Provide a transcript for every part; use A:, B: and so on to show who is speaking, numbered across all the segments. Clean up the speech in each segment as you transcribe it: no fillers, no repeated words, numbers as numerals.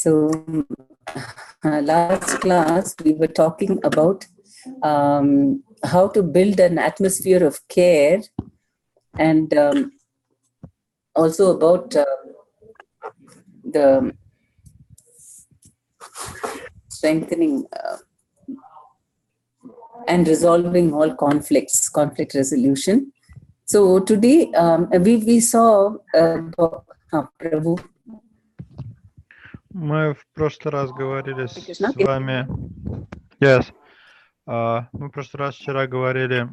A: So last class we were talking about how to build an atmosphere of care, and also about the strengthening and resolving all conflicts, conflict resolution. So today we saw Prabhu.
B: Мы в прошлый раз говорили с вами. Yes. Мы в прошлый раз вчера говорили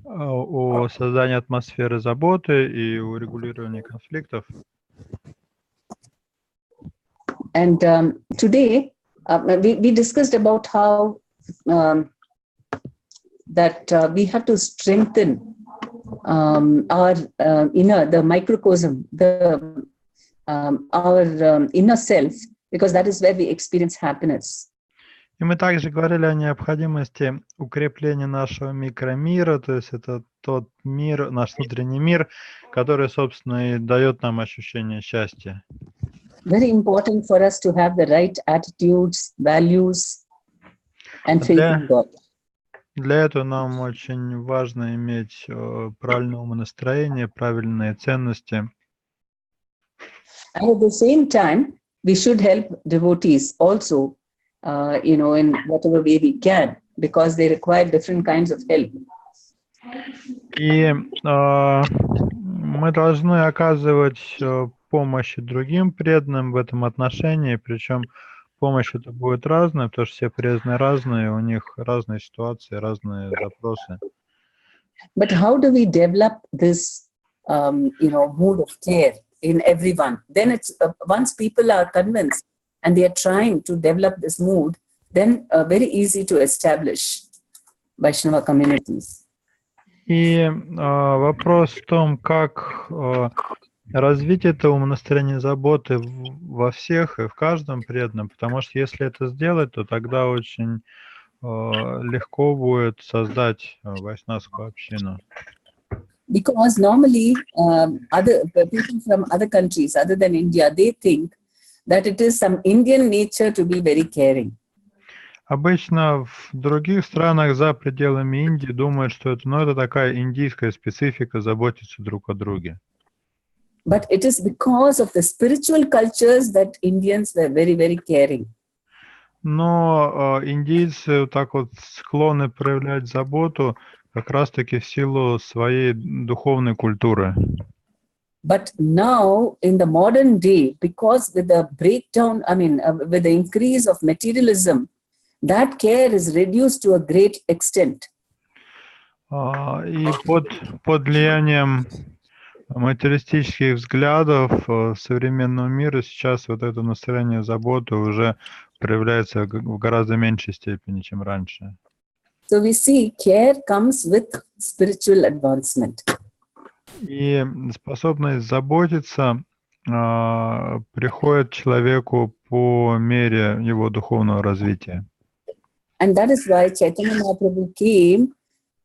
B: о создании атмосферы заботы и о регулировании конфликтов.
A: And today we discussed about how that we have to strengthen our inner, the microcosm, our inner self, because that is where we experience happiness.
B: И мы также говорили о необходимости укрепления нашего микромира, то есть это тот мир, наш внутренний мир, который, собственно, и дает нам ощущение счастья.
A: Very important for us to have the right attitudes, values, and faith in God.
B: Для этого нам очень важно иметь правильное умонастроение, правильные ценности.
A: And at the same time, we should help devotees also, in whatever way we can, because they require different kinds of help.
B: И мы должны оказывать помощь другим преданным в этом отношении, причем помощь это будет разная, потому что все преданные разные, у них разные ситуации, разные запросы.
A: But how do we develop this, mood of care in everyone? Then it's once people are convinced and they are trying to develop this mood, then very easy to establish Vaishnava communities.
B: И вопрос в том, как развить это умонастроение заботы во всех и в каждом преданном, потому что если это сделать, то тогда очень легко будет создать вайшнавскую общину.
A: Because normally other people from other countries other than India, they think that it is some Indian nature to be very caring.
B: Обычно в других странах за пределами Индии думают, что это такая индийская специфика заботиться друг о друге.
A: But it is because of the spiritual cultures that Indians were very, very caring.
B: Но индийцы так вот склонны проявлять заботу как раз-таки в силу своей духовной культуры.
A: But now in the modern day, because with the breakdown, with the increase of materialism, that care is reduced to a great extent.
B: И под влиянием материалистических взглядов современного мира сейчас вот это настроение заботы уже проявляется в гораздо меньшей степени, чем раньше.
A: So we see care comes with spiritual advancement.
B: И способность заботиться приходит человеку по мере его духовного развития.
A: And that is why Chaitanya Mahaprabhu came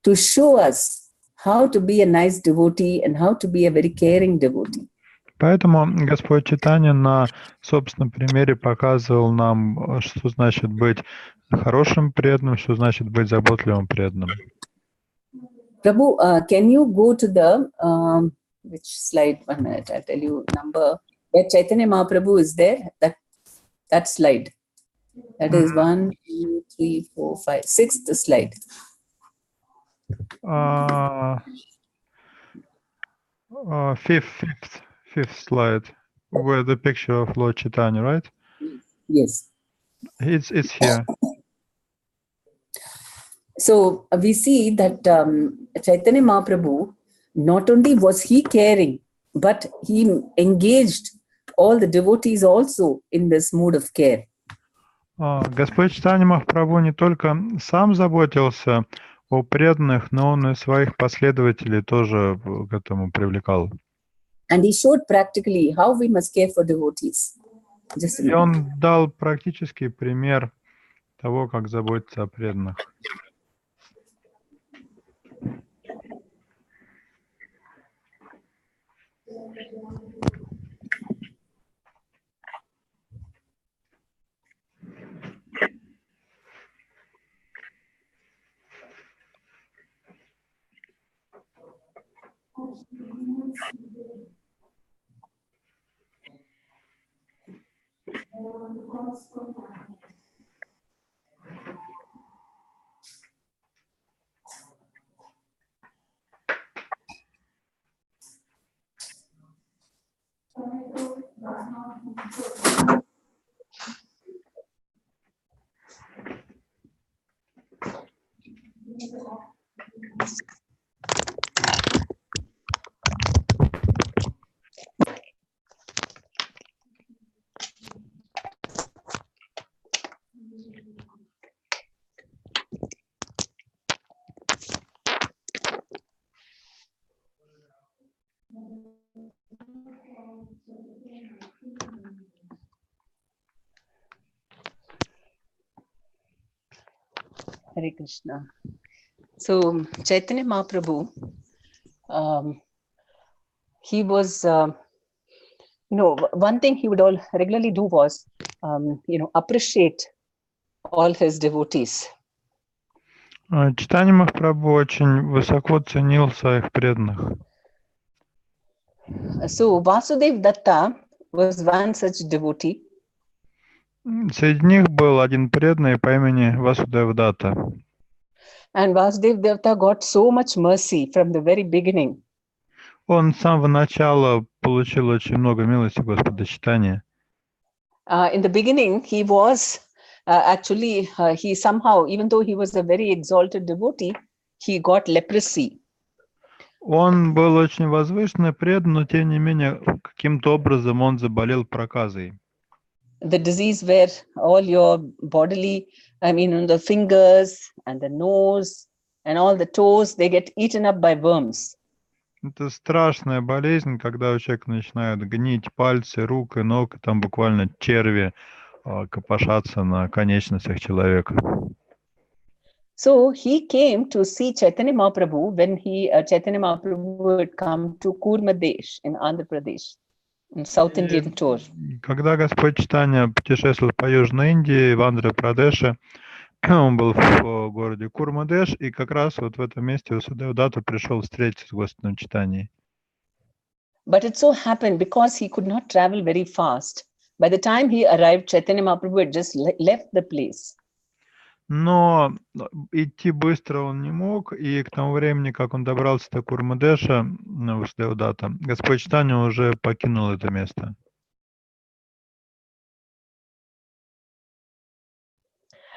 A: to show us how to be a nice devotee and how to be a very caring devotee.
B: Поэтому Господь Чайтанья на собственном примере показывал нам, что значит быть хорошим преданным, что значит быть заботливым преданным.
A: Prabhu, can you go to the, which slide, 1 minute, I'll tell you number, where Chaitanya Mahaprabhu is there, that slide. That is 1, 2, 3, 4, 5, 6th slide.
B: Fifth slide, where the picture of Lord Chaitanya, right?
A: Yes.
B: It's here.
A: So we see that Chaitanya Mahaprabhu, not only was he caring, but he engaged all the devotees also in this mood of care.
B: Господь Чайтанья Махапрабху не только сам заботился о преданных, но он и своих последователей тоже к этому привлекал.
A: And he showed practically how we must care for devotees.
B: И он дал практический пример того, как заботиться о преданных.
A: Hare Krishna. So Chaitanya Mahaprabhu, he was, one thing he would all regularly do was, appreciate all his devotees.
B: Чайтанья Махапрабху очень высоко ценил своих преданных.
A: So Vasudev Datta was one such devotee.
B: Среди них был один преданный по имени Васудев Датта.
A: And Vasudev Datta got so much mercy from the very beginning.
B: Он с самого начала получил очень много милости Господа Чайтаньи.
A: In the beginning, he was he somehow, even though he was a very exalted devotee, he got leprosy.
B: Он был очень возвышенный, предан, но тем не менее каким-то образом он заболел проказой.
A: The disease where all your bodily, the fingers and the nose and all the toes, they get eaten up by worms.
B: Это страшная болезнь, когда у человека начинают гнить пальцы, рук и ног, и там буквально черви копошатся на конечностях человека.
A: So he came to see Chaitanya Mahaprabhu when Chaitanya Mahaprabhu had come to Kurmadesh in Andhra Pradesh, in South Indian tour.
B: Когда Господь Чайтанья путешествовал по Южной Индии, в Андхра-Прадеше, он был в городе Курмадеш, и как раз вот в этом месте Васудев Датта пришел встретиться с Господом Чайтаньей.
A: But it so happened, because he could not travel very fast, by the time he arrived, Chaitanya Mahaprabhu had just left the place.
B: Но идти быстро он не мог, и к тому времени, как он добрался до Курмадеша, Васудев Датта, Господь Чайтанья уже покинул это место.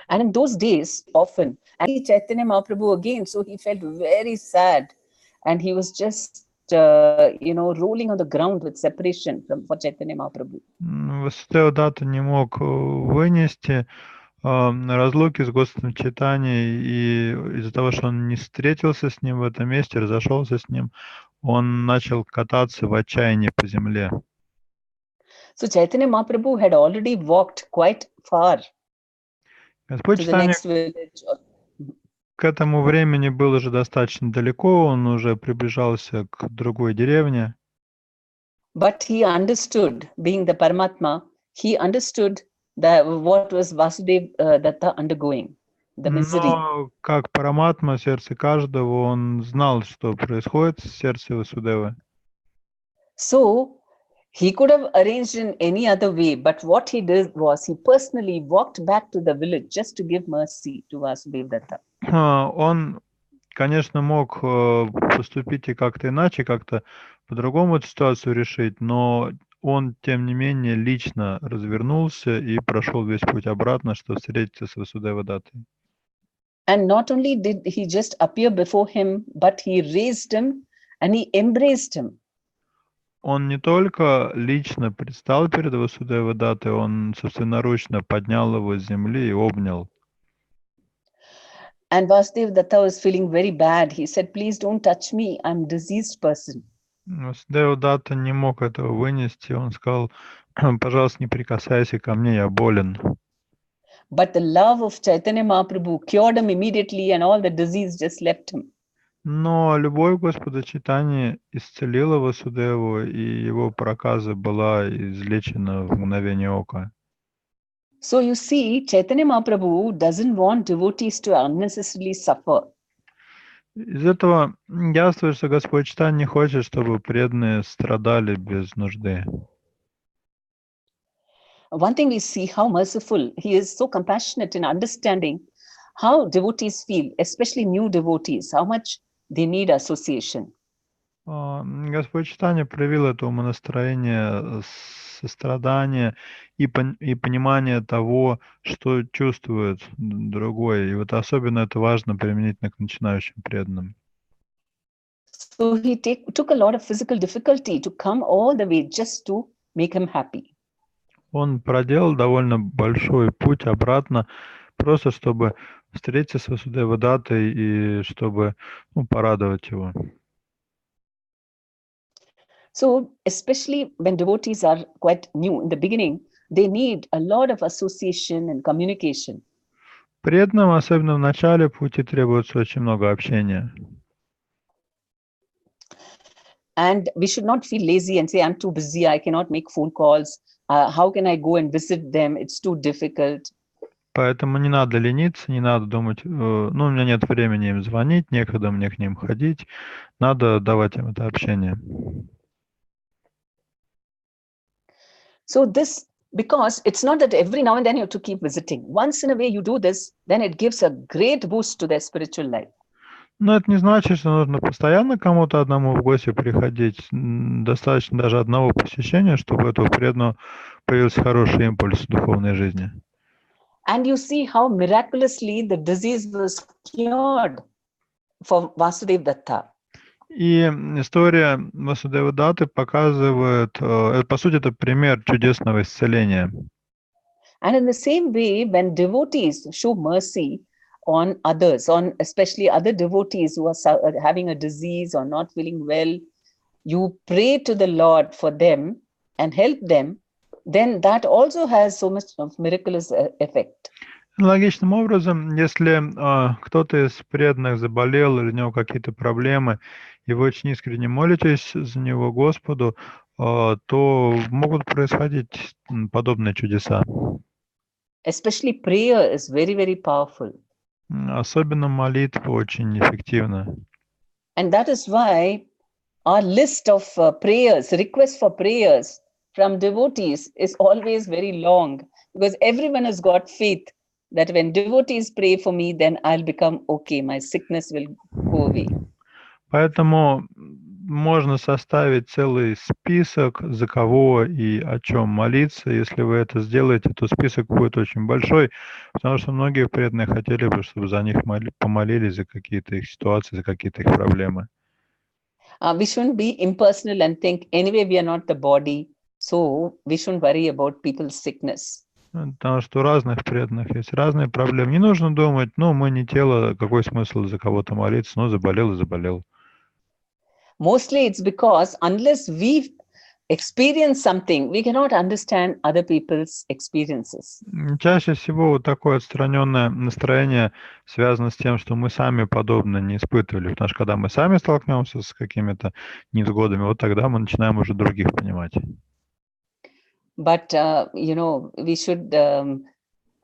A: And in those days, often, and he Chaitanya Mahaprabhu again, so he felt very sad, and he was just, rolling on the ground with separation for Chaitanya Mahaprabhu.
B: Васудев Датта не мог вынести разлуки с Господом Чайтаньей, и из-за того, что он не встретился с ним в этом месте, разошелся с ним, он начал кататься в отчаянии по земле.
A: So Chaitanya Mahaprabhu had already walked quite far
B: Господь
A: to the
B: Чайтанья
A: next village.
B: к этому времени был уже достаточно далеко, он уже приближался к другой деревне.
A: But he understood, being the Paramatma, he understood what was Vasudev Datta undergoing, the misery.
B: Но как Параматма в сердце каждого, он знал, что происходит в сердце Васудевы.
A: So he could have arranged in any other way, but what he did was he personally walked back to the village just to give mercy to Vasudev Datta.
B: Он, конечно, мог поступить и как-то иначе, как-то по-другому эту ситуацию решить, но он, тем не менее, лично развернулся и прошел весь путь обратно, чтобы встретиться с Васудева Даттой.
A: And not only did he just appear before him, but he raised him and he embraced him.
B: Он не только лично предстал перед Васудева Даттой, он собственноручно поднял его с земли и обнял.
A: And Vasudev Datta was feeling very bad. He said, "Please don't touch me. I'm a diseased person."
B: Васудева Датта не мог этого вынести. Он сказал: пожалуйста, не прикасайся ко мне, я болен.
A: But the love of Chaitanya Mahaprabhu cured him immediately, and all the disease just left him.
B: Но любовь Господа Чайтаньи исцелила Васудеву, и его проказа была излечена в мгновение ока.
A: So you see, Chaitanya Mahaprabhu doesn't want devotees to unnecessarily suffer.
B: Из этого ясно, что Господь Читание не хочет, чтобы преданные страдали без нужды.
A: One thing we see how merciful, he is so compassionate in understanding how devotees feel, especially new devotees, how much they need association.
B: Господь Читание проявил это умонастроение, сострадание и понимание того, что чувствует другой. И вот особенно это важно применительно к начинающим преданным.
A: So he took a lot of physical difficulty to come all the way just to make him happy.
B: Он проделал довольно большой путь обратно, просто чтобы встретиться с Васудевадатой и чтобы порадовать его.
A: So especially when devotees are quite new in the beginning, they need a lot of association and communication.
B: Преданным, особенно в начале пути, требуется очень много общения.
A: And we should not feel lazy and say, I'm too busy, I cannot make phone calls. How can I go and visit them? It's too difficult.
B: Поэтому не надо лениться, не надо думать, у меня нет времени им звонить, некогда мне к ним ходить. Надо давать им это общение.
A: So this, because it's not that every now and then you have to keep visiting. Once in a way you do this, then it gives a great boost to their spiritual life.
B: Но это не значит, что нужно постоянно кому-то одному в гости приходить. Достаточно даже одного посещения, чтобы у этого преданного появился хороший импульс в духовной жизни.
A: And you see how miraculously the disease was cured for Vasudeva Datta.
B: И история Васудева Датты показывает, по сути, это пример чудесного исцеления.
A: And in the same way, when devotees show mercy on others, on especially other devotees who are having a disease or not feeling well, you pray to the Lord for them and help them, then that also has so much of miraculous effect.
B: Аналогичным образом, если кто-то из преданных заболел или у него какие-то проблемы, и вы очень искренне молитесь за него Господу, то могут происходить подобные чудеса.
A: Especially prayer is very, very powerful.
B: Особенно молитва очень эффективна.
A: And that is why our list of prayers, requests for prayers from devotees is always very long, because everyone has got faith that when devotees pray for me, then I'll become okay, my sickness will go away.
B: Поэтому можно составить целый список, за кого и о чем молиться. Если вы это сделаете, то список будет очень большой, потому что многие преданные хотели бы, чтобы за них помолились за какие-то их ситуации, за какие-то их проблемы.
A: We shouldn't be impersonal and think, anyway, we are not the body, so we shouldn't worry about people's sickness.
B: Потому что у разных преданных есть разные проблемы. Не нужно думать, мы не тело, какой смысл за кого-то молиться, заболел и заболел.
A: Mostly it's because unless we experience something, we cannot understand other people's experiences.
B: Чаще всего вот такое отстраненное настроение связано с тем, что мы сами подобно не испытывали. Потому что когда мы сами столкнемся с какими-то невзгодами, вот тогда мы начинаем уже других понимать.
A: But, we should,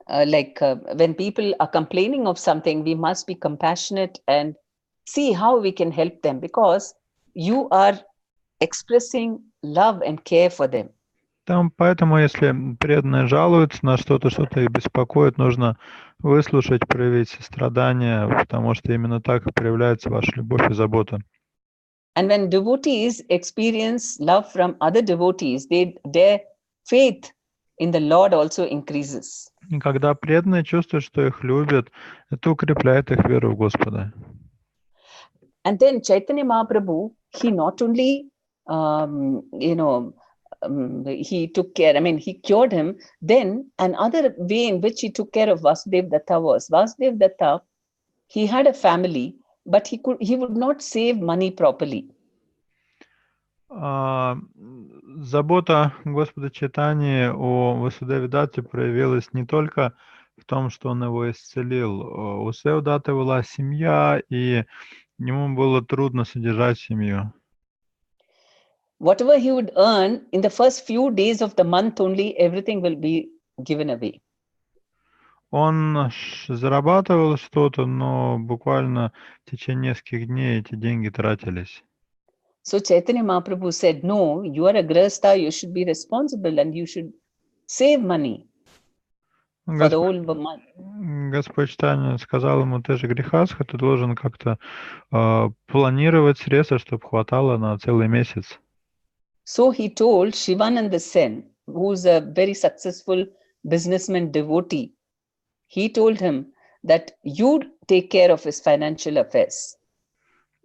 A: when people are complaining of something, we must be compassionate and see how we can help them, because you are expressing love and care for them.
B: Поэтому, если преданные жалуются на что-то их беспокоит, нужно выслушать, проявить сострадание, потому что именно так и проявляется ваша любовь и забота.
A: And when devotees experience love from other devotees, their faith in the Lord also increases.
B: И когда преданные чувствуют, что их любят, это укрепляет их веру в Господа.
A: And then Chaitanya Mahaprabhu, he not only, he took care, he cured him. Then another way in which he took care of Vasudeva Datta was, Vasudeva Datta, he had a family, but he would not save money properly.
B: Забота Господа Чайтаньи о Васудеве Датте проявилась не только в том, что он его исцелил. У Васудевы Датты была семья, и ему было трудно содержать семью.
A: Whatever he would earn in the first few days of the month only, everything will be given away.
B: Он зарабатывал что-то, но буквально в течение нескольких дней эти деньги тратились.
A: So Chaitanya Mahaprabhu said, no, you are a grahastha, you should be responsible and you should save money for the whole month.
B: Господь Чайтанья сказал ему, ты же грехастха, ты должен как-то планировать средства, чтобы хватало на целый месяц.
A: So he told Shivananda Sen, who's a very successful businessman devotee, he told him that you take care of his financial affairs.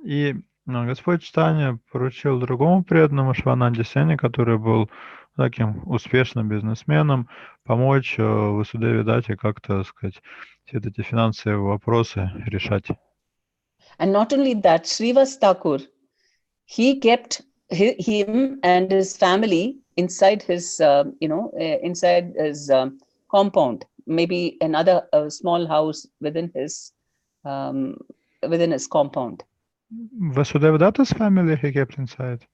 B: И Господь Чайтанья поручил другому преданному Шивананде Сене, который был таким успешным бизнесменом, помочь Васудеве Дате как-то, так сказать, все эти финансовые вопросы решать.
A: And not only that, Srivas Thakur, he kept him and his family inside his, inside his compound, maybe another small house within his compound.
B: Vasudeva Datta's family he kept inside?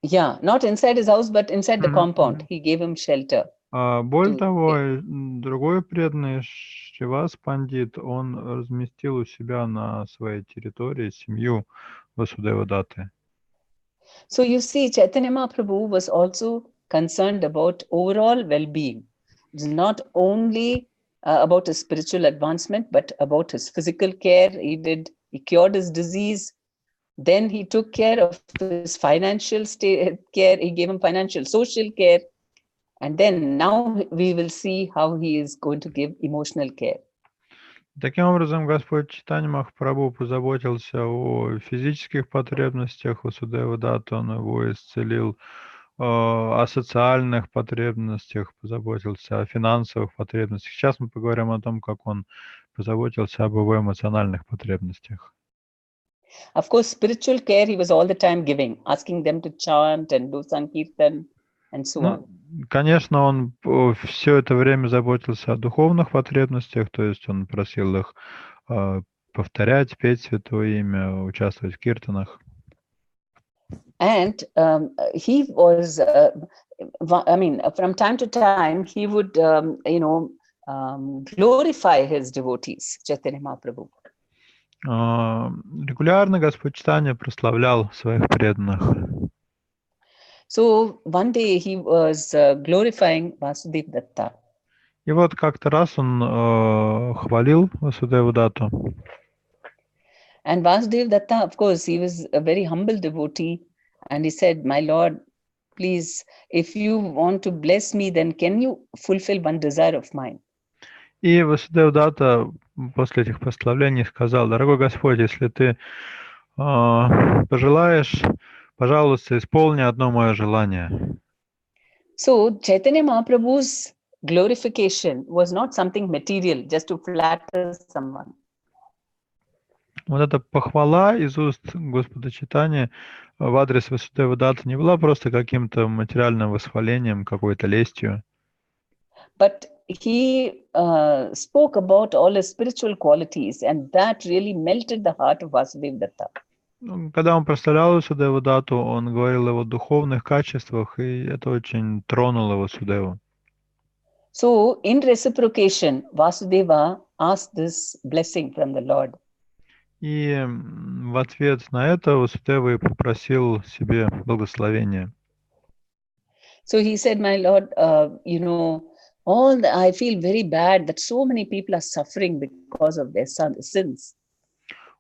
A: Yeah, not inside his house, but inside the compound. He gave him shelter.
B: Более того, другой преданный Шривас Пандит, он разместил у себя на своей территории семью Васудева Датты.
A: So you see, Chaitanya Mahaprabhu was also concerned about overall well-being. It's not only about his spiritual advancement, but about his physical care. He cured his disease. Then he took care of his financial care. He gave him financial, social care. And then now we will see how he is going to give emotional care.
B: Таким образом, Господь Чайтанья Махапрабху позаботился о физических потребностях Васудева Датты, он его исцелил, о социальных потребностях позаботился, о финансовых потребностях. Сейчас мы поговорим о том, как он позаботился об его эмоциональных потребностях.
A: Of course, spiritual care he was all the time giving, asking them to chant and do sankirtan and so on.
B: Конечно, он все это время заботился о духовных потребностях, то есть он просил их повторять, петь Святое Имя, участвовать в киртанах.
A: And he was, from time to time, he would, glorify his devotees, Chaitanya Mahaprabhu.
B: Регулярно Господь Чайтанья прославлял своих преданных.
A: So one day he was glorifying Vasudeva Datta.
B: И вот как-то раз он хвалил Васудеву Датту.
A: And Vasudeva Datta, of course, he was a very humble devotee. And he said, my Lord, please, if you want to bless me, then can you fulfill one desire of mine?
B: И Васудева Датта после этих прославлений сказал, дорогой Господь, если ты пожелаешь, пожалуйста, исполни одно мое желание.
A: So Chaitanya Mahaprabhu's glorification was not something material, just to flatter someone.
B: Вот эта похвала из уст Господа Чайтаньи в адрес Васудева Датты не была просто каким-то материальным восхвалением, какой-то лестью.
A: But he spoke about all his spiritual qualities, and that really melted the heart of Vasudeva Datta.
B: Когда он прославлял Васудеву Датту, он говорил о его духовных качествах, и это очень тронуло Васудеву.
A: So in reciprocation, Vasudeva asked this blessing from the Lord.
B: И в ответ на это Васудева и попросил себе благословения.
A: So he said, my Lord, I feel very bad that so many people are suffering because of their sins.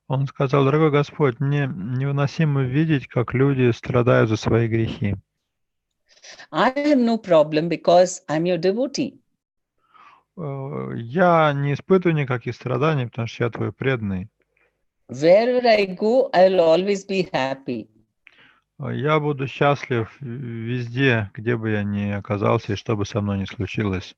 B: Он сказал, дорогой Господь, мне невыносимо видеть, как люди страдают за свои грехи.
A: I have no problem because I'm your devotee.
B: Я не испытываю никаких страданий, потому что я твой преданный.
A: Wherever I go, I'll always be happy.
B: Я буду счастлив везде, где бы я ни оказался, и что бы со мной ни случилось.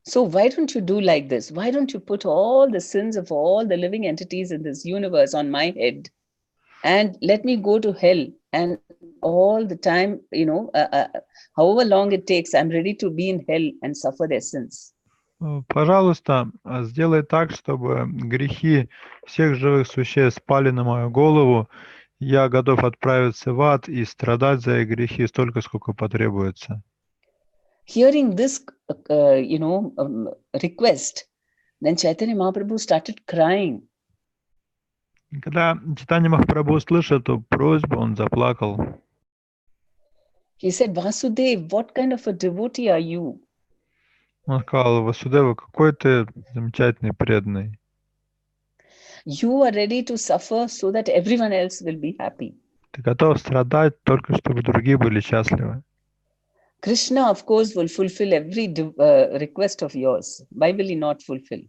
A: So why don't you do like this? Why don't you put all the sins of all the living entities in this universe on my head and let me go to hell? And all the time, however long it takes, I'm ready to be in hell and suffer their sins.
B: Пожалуйста, сделай так, чтобы грехи всех живых существ пали на мою голову. Я готов отправиться в ад и страдать за их грехи столько, сколько потребуется.
A: Hearing this, request, then Chaitanya Mahaprabhu started crying.
B: Когда Чайтанья Махапрабху услышал эту просьбу, он заплакал.
A: He said, Vasudev, what kind of a devotee are you?
B: Он сказал: Васудева, какой ты замечательный, преданный.
A: You are ready to suffer so that everyone else will be happy.
B: Ты готов страдать только чтобы другие были счастливы.
A: Krishna, of course, will fulfill every request of yours. Why will he not fulfill?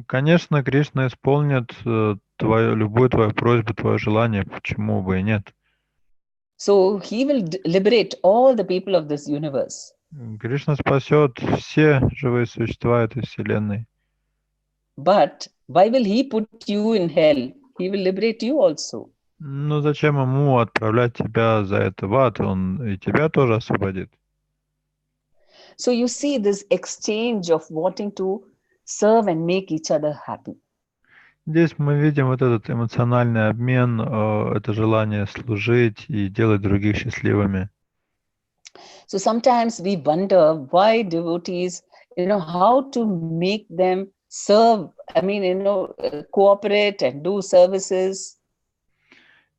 B: Конечно, Кришна исполнит любую твою просьбу, твое желание, почему бы и нет.
A: So he will liberate all the people of this universe.
B: Кришна спасет все живые существа этой вселенной.
A: But why will he put you in hell? He will liberate you also.
B: Ну зачем ему отправлять тебя за это в ад? Он и тебя тоже освободит.
A: So you see this exchange of wanting to serve and make each other happy.
B: Здесь мы видим вот этот эмоциональный обмен, это желание служить и делать других счастливыми.
A: So sometimes we wonder why devotees, how to make them serve, cooperate and do services.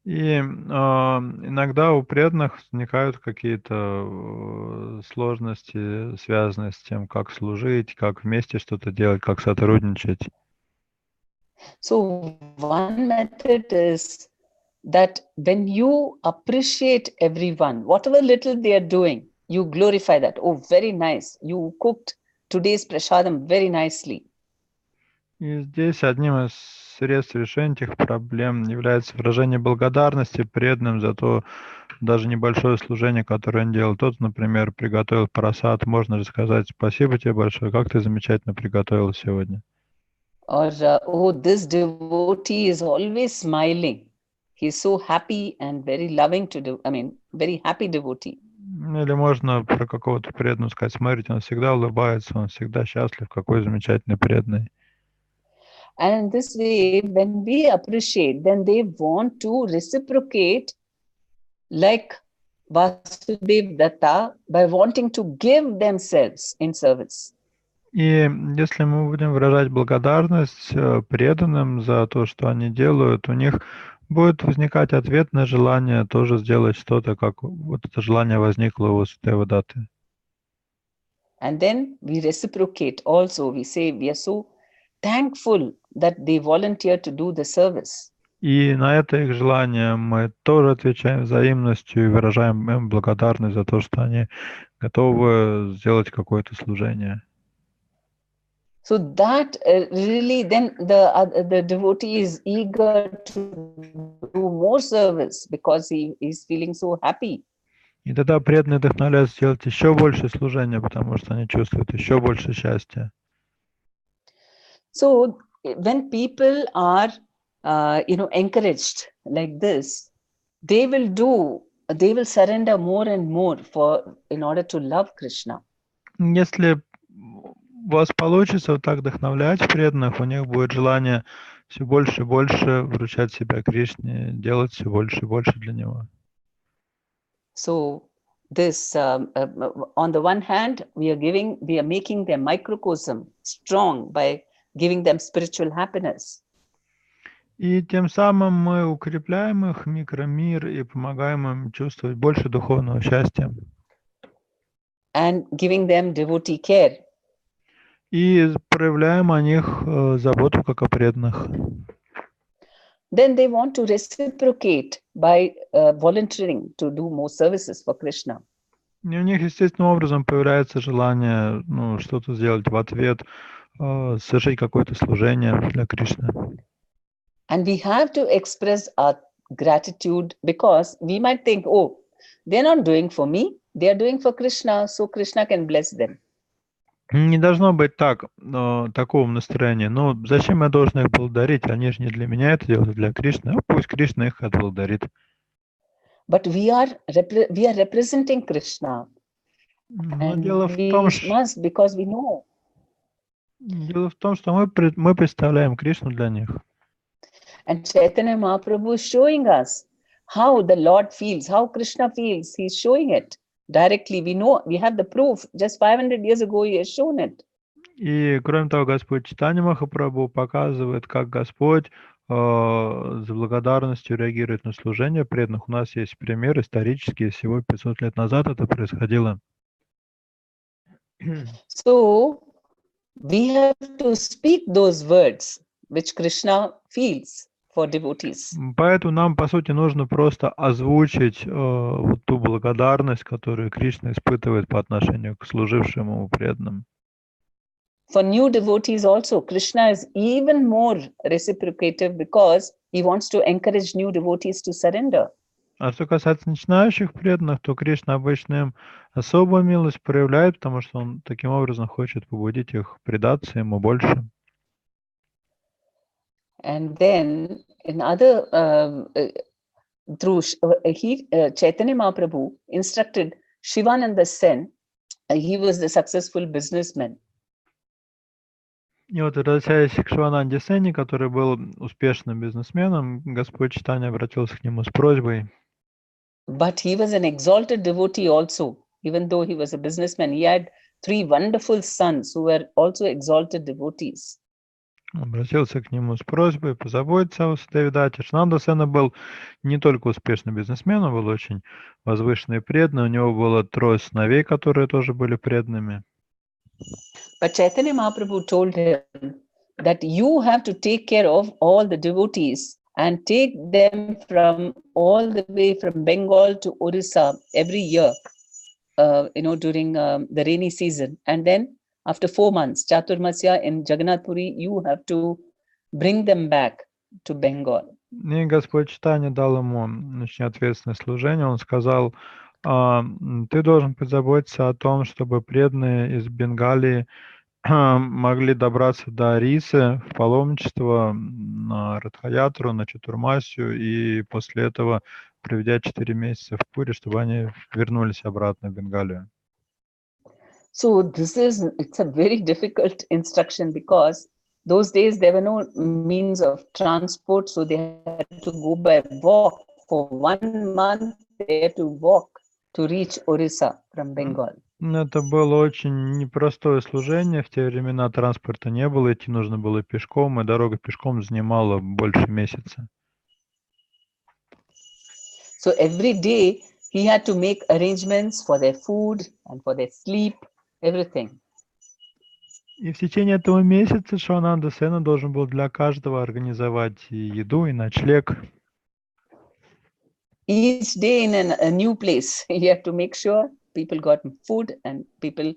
B: И иногда у преданных возникают какие-то сложности, связанные с тем, как служить, как вместе что-то делать, как сотрудничать.
A: So one method is that when you appreciate everyone, whatever little they are doing, you glorify that. Oh, very nice. You cooked today's prasadam very nicely.
B: И здесь одним из средств решения этих проблем является выражение благодарности преданным за то, даже небольшое служение, которое он делал. Тот, например, приготовил прасад, можно же сказать: спасибо тебе большое, как ты замечательно приготовил сегодня.
A: Or, oh, this devotee is always smiling. He's so happy and very loving to do. Very happy devotee.
B: Или можно про какого-то преданного сказать: смотрите, он всегда улыбается, он всегда счастлив, какой замечательный преданный.
A: And in this way, when we appreciate, then they want to reciprocate like Vasudev Datta by wanting to give themselves in service.
B: И если мы будем выражать благодарность преданным за то, что они делают, у них будет возникать ответное желание тоже сделать что-то, как вот это желание возникло у Васудева Датты.
A: And then we reciprocate also. We say we are so thankful that they volunteer to do the service.
B: И на это их желание мы тоже отвечаем взаимностью и выражаем им благодарность за то, что они готовы сделать какое-то служение.
A: So that really then the devotee is eager to do more service because he is feeling so happy.
B: И тогда преданные вдохновляются сделать еще больше служения, потому что они чувствуют еще больше счастья.
A: So when people are, encouraged like this, they will surrender more and more in order to love Krishna.
B: Если у вас получится вот так вдохновлять преданных, у них будет желание все больше и больше вручать себя Кришне, делать все больше и больше для него.
A: So this, on the one hand, we are making their microcosm strong by giving them spiritual happiness.
B: И тем самым мы укрепляем их микромир и помогаем им чувствовать больше духовного счастья.
A: And giving them devotee care.
B: И проявляем о них заботу как о преданных.
A: Then they want to reciprocate by volunteering to do more services for Krishna.
B: И у них естественным образом появляется желание что-то сделать в ответ, совершить какое-то служение для Кришны.
A: And we have to express our gratitude because we might think, oh, they're not doing for me, they are doing for Krishna, so Krishna can bless them.
B: Не должно быть такого настроения. Ну, зачем я должен их благодарить? Они же не для меня это делают, для Кришны. Пусть Кришна их отблагодарит.
A: But we are representing Krishna.
B: Но
A: And
B: дело в
A: we
B: том,
A: must, because we know.
B: Что мы представляем Кришну для них.
A: And Chaitanya Mahaprabhu is showing us how the Lord feels, how Krishna feels. He's showing it directly. We know, we have the proof. Just 500 years ago, he has shown it.
B: И кроме того, Господь Чайтанья Махапрабху показывает, как Господь с благодарностью реагирует на служение преданных. У нас есть пример исторический, всего 500 лет назад это происходило.
A: So we have to speak those words which Krishna feels for devotees.
B: Поэтому нам, по сути, нужно просто озвучить вот ту благодарность, которую Кришна испытывает по отношению к служившим ему преданным.
A: For new devotees also, Krishna is even more reciprocative because he wants to encourage new devotees to surrender.
B: А что касается начинающих преданных, то Кришна обычно им особую милость проявляет, потому что он таким образом хочет побудить их предаться ему больше.
A: And then in other, through Chaitanya Mahaprabhu instructed Shivananda Sen, he was the successful businessman.
B: И вот, возвращаясь к Шивананде Сене, который был успешным бизнесменом, Господь Чайтанья обратился к нему с просьбой.
A: But he was an exalted devotee also. Even though he was a businessman, he had 3 wonderful sons who were also exalted devotees.
B: Обратился к нему с просьбой позаботиться о Васудеве. Шивананда Сена был не только успешным бизнесменом, он был очень возвышенный и преданный. У него было 3 сыновей, которые тоже были преданными.
A: But Chaitanya Mahaprabhu told him that you have to take care of all the devotees and take them from all the way from Bengal to Orissa every year, during the rainy season. And then after 4 months, Chaturmasya in Jagannath Puri, you have to bring them back to Bengal.
B: И Господь Чайтанья дал ему очень ответственное служение. Он сказал, ты должен позаботиться о том, чтобы преданные из Бенгалии могли добраться до Орисы в паломничество на Радхаятру, на Чатурмасию, и после этого, проведя 4 месяца в Пури, чтобы они вернулись обратно в Бенгалию.
A: So it's a very difficult instruction because those days there were no means of transport, so they had to go by walk. For 1 month, they had to walk to reach Orissa from Bengal.
B: Это было очень непростое служение. В те времена транспорта не было, идти нужно было пешком, и дорога пешком занимала больше месяца.
A: So every day he had to make arrangements for their food and for their sleep, everything.
B: И в течение этого месяца Шивананда Сена должен был для каждого организовать и еду, и ночлег.
A: Each day in a new place, he had to make sure people got food and people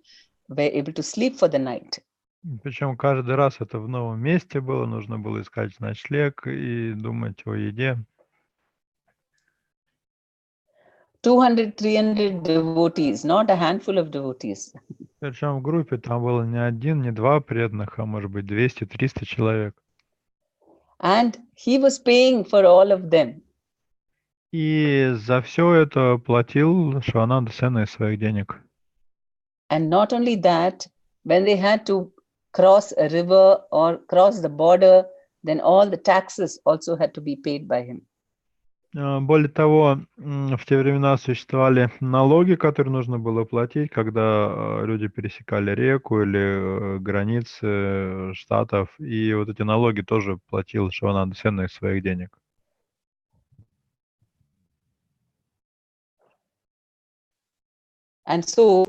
A: were able to sleep for the night.
B: Причем каждый раз это в новом месте было, нужно было искать ночлег и думать о еде.
A: 200-300 devotees, not a handful of devotees.
B: Причем в группе там было не 1, не 2 преданных, а может быть 200-300 человек.
A: And he was paying for all of them.
B: И за все это платил Шивананда Сена из своих денег.
A: And not only that, when they had to cross a river or cross the border, then all the taxes also had to be paid by him.
B: Более того, в те времена существовали налоги, которые нужно было платить, когда люди пересекали реку или границы штатов, и вот эти налоги тоже платил Шивананда Сена из своих денег.
A: And so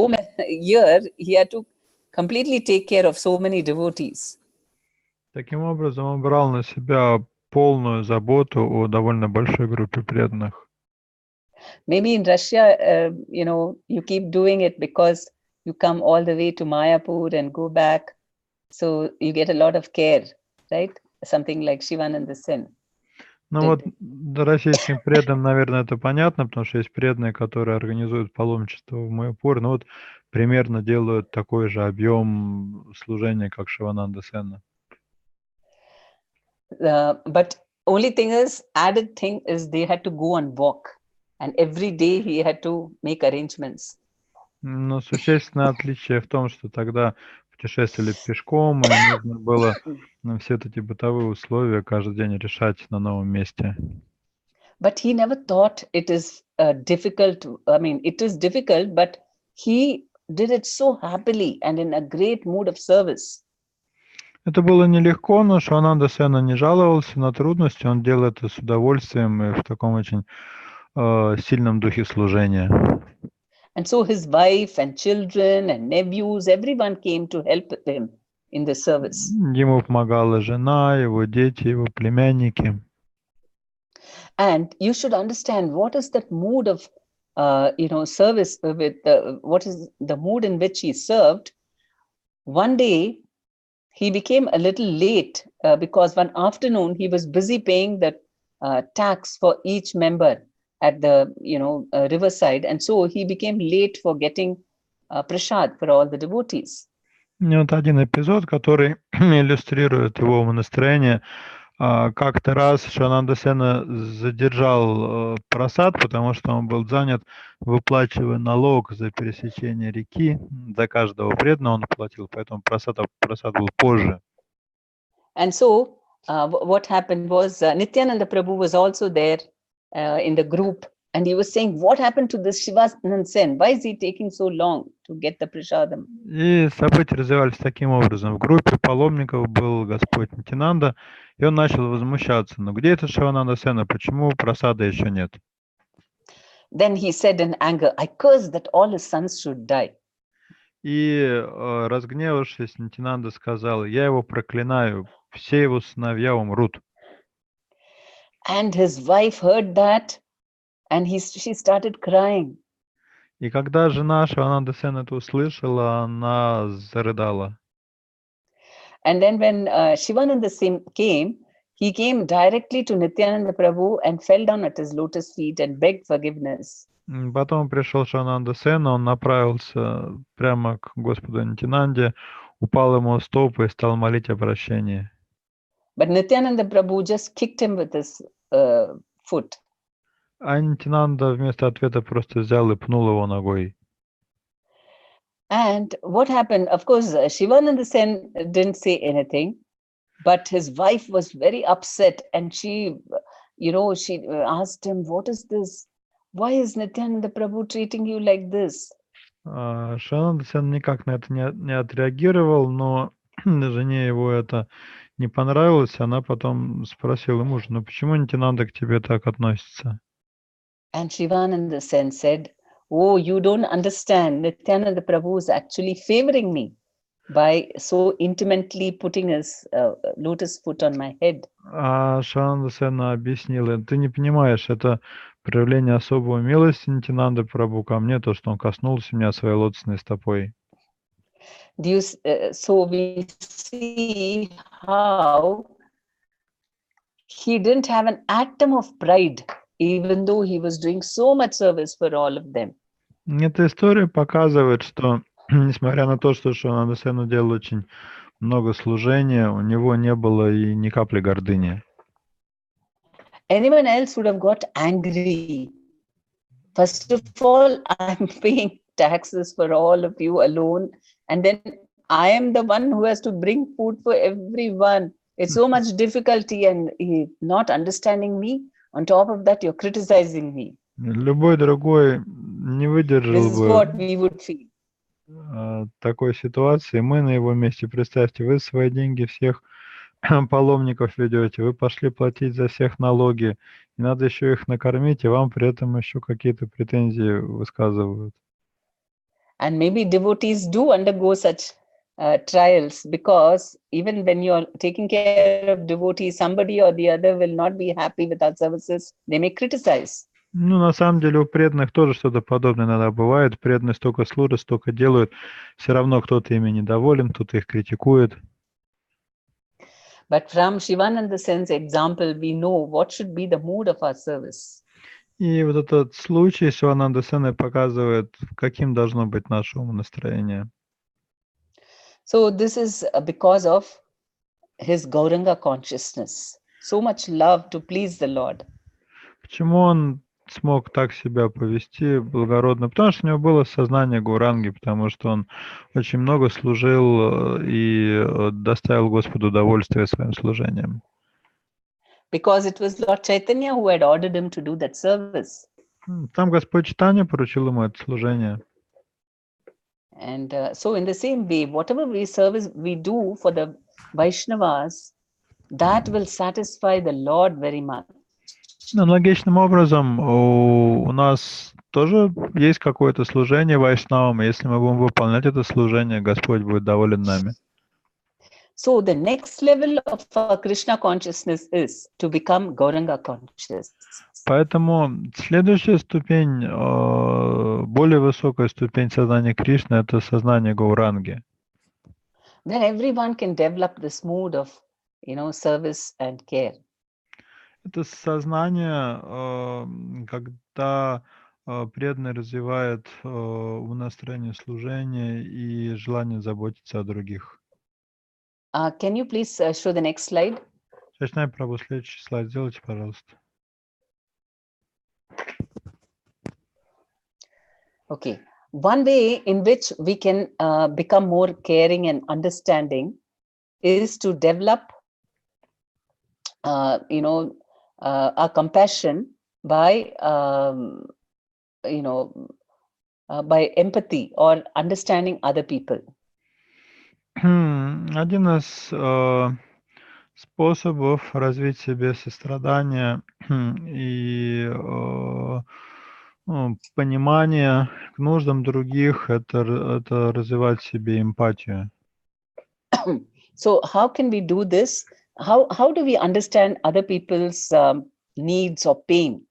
A: many year he had to completely take care of so many devotees.
B: Таким образом, он брал на себя полную заботу о довольно большой группе преданных.
A: Maybe in Russia, you keep doing it because you come all the way to Mayapur and go back. So you get a lot of care, right? Something like Shivananda Sen.
B: Ну вот российским преданным, наверное, это понятно, потому что есть преданные, которые организуют паломничество в Майяпур, но вот примерно делают такой же объем служения, как Шивананда Сена.
A: But only thing is, added thing is they had to go on walk, and every day he had to make arrangements.
B: Но существенное отличие в том, что тогда путешествовали пешком, и нужно было все эти бытовые условия каждый день решать на новом месте.
A: But he never thought it is difficult. I mean, it is difficult, but he did it so happily and in a great mood of service.
B: Это было нелегко, но Шивананда Сена не жаловался на трудности, он делал это с удовольствием и в таком очень сильном духе служения.
A: And so his wife and children and nephews, everyone came to help him in the service.
B: Ему помогала жена, его дети, его племянники.
A: And you should understand what is that mood of, service with what is the mood in which he served. One day, he became a little late because one afternoon he was busy paying the tax for each member at the riverside, and so he became late for getting prasad for all the devotees.
B: И вот один эпизод, который иллюстрирует его умонастроение. Как-то раз Шивананда Сена задержал прасад, потому что он был занят, выплачивая налог за пересечение реки. За каждого преданного он платил, поэтому прасад был позже.
A: And so what happened was Nityananda Prabhu was also there in the group, and he was saying, what happened to this Shivanand Sen? Why is he taking so long to get the prasadam?
B: И события развивались таким образом. В группе паломников был Господь Нитянанда, и он начал возмущаться. Но где этот Шивананда Сена? Почему прасада еще нет?
A: Then he said in anger, I curse that all his sons should die.
B: И, разгневавшись, Нитянанда сказал, я его проклинаю, все его сыновья умрут.
A: And his wife heard that, and she started crying.
B: И когда жена Шивананда Сена это услышала, она зарыдала.
A: And then when Shivananda Sen came, he came directly to Nityananda Prabhu and fell down at his lotus feet and begged forgiveness.
B: Потом пришел Шивананда Сена, он направился прямо к Господу Нитянанде, упал ему в стопы и стал молить о прощении.
A: But Nityananda Prabhu just kicked him with his foot.
B: А Нитянанда вместо ответа просто взял и пнул его ногой.
A: And what happened? Of course, Shivananda Sen didn't say anything, but his wife was very upset, and she asked him, "What is this? Why is Nityananda Prabhu treating you like this?"
B: Шивананда Сен никак на это не отреагировал, но жене его это не понравилось. Она потом спросила мужа, ну почему Нитянанда к тебе так относится?
A: And Shivananda Sen said, "Oh, you don't understand. Nityananda Prabhu is actually favoring me by so intimately putting his lotus foot on my head."
B: А Шивананда Сен объяснила, ты не понимаешь, это проявление особого милости Нитянанда Прабху ко мне, то, что он коснулся меня своей лотосной стопой.
A: So we see how he didn't have an atom of pride, even though he was doing so much service for all of them.
B: Эта история показывает, что, несмотря на то, что Шивананда Сен делал очень много служения, у него не было и ни капли гордыни.
A: Anyone else would have got angry. First of all, I'm paying taxes for all of you alone, and then I am the one who has to bring food for everyone. It's so much difficulty, and not understanding me. On top of that, you're criticizing me.
B: Любой другой не выдержал
A: This is what we would feel.
B: Такой ситуации. Мы на его месте, представьте, вы свои деньги всех паломников ведете, вы пошли платить за всех налоги, и надо еще их накормить, и вам при этом еще какие-то претензии высказывают.
A: And maybe devotees do undergo such trials, because even when you're taking care of devotees, somebody or the other will not be happy with our services. They may criticize.
B: Ну, на самом деле, у преданных тоже что-то подобное иногда бывает. Преданные столько служат, столько делают, все равно кто-то ими недоволен, кто-то их критикует.
A: But from Shivananda Sen's example, we know what should be the mood of our service.
B: И вот этот случай Шивананда Сена показывает, каким должно быть наше умонастроение.
A: So this is because of his Gauranga consciousness. So much love to please the Lord.
B: Почему он смог так себя повести благородно? Потому что у него было сознание Гауранги, потому что он очень много служил и доставил Господу удовольствие своим служением.
A: Because it was Lord Chaitanya who had ordered him to do that service.
B: Там Господь читание поручил ему это служение.
A: And so in the same way, whatever service we do for the Vaishnavas, that will satisfy the Lord very much.
B: Аналогичным образом, у нас тоже есть какое-то служение вайшнавам, и если мы будем выполнять это служение, Господь будет доволен нами.
A: So the next level of Krishna consciousness is to become Gauranga conscious.
B: Поэтому следующая ступень, более высокая ступень сознания Кришны, это сознание Гауранги.
A: Then everyone can develop this mood of, service and care.
B: Это сознание, когда преданный развивает настроение служения и желание заботиться о других.
A: Can you please show the next slide?
B: Чачная Прабhu, следующий слайд сделайте, пожалуйста.
A: Okay. One way in which we can become more caring and understanding is to develop, our compassion by, by empathy or understanding other people.
B: Один из способов развить в себе сострадание и понимание к нуждам других, это развивать в себе эмпатию.
A: So how can we do this? How do we understand other people's needs or pain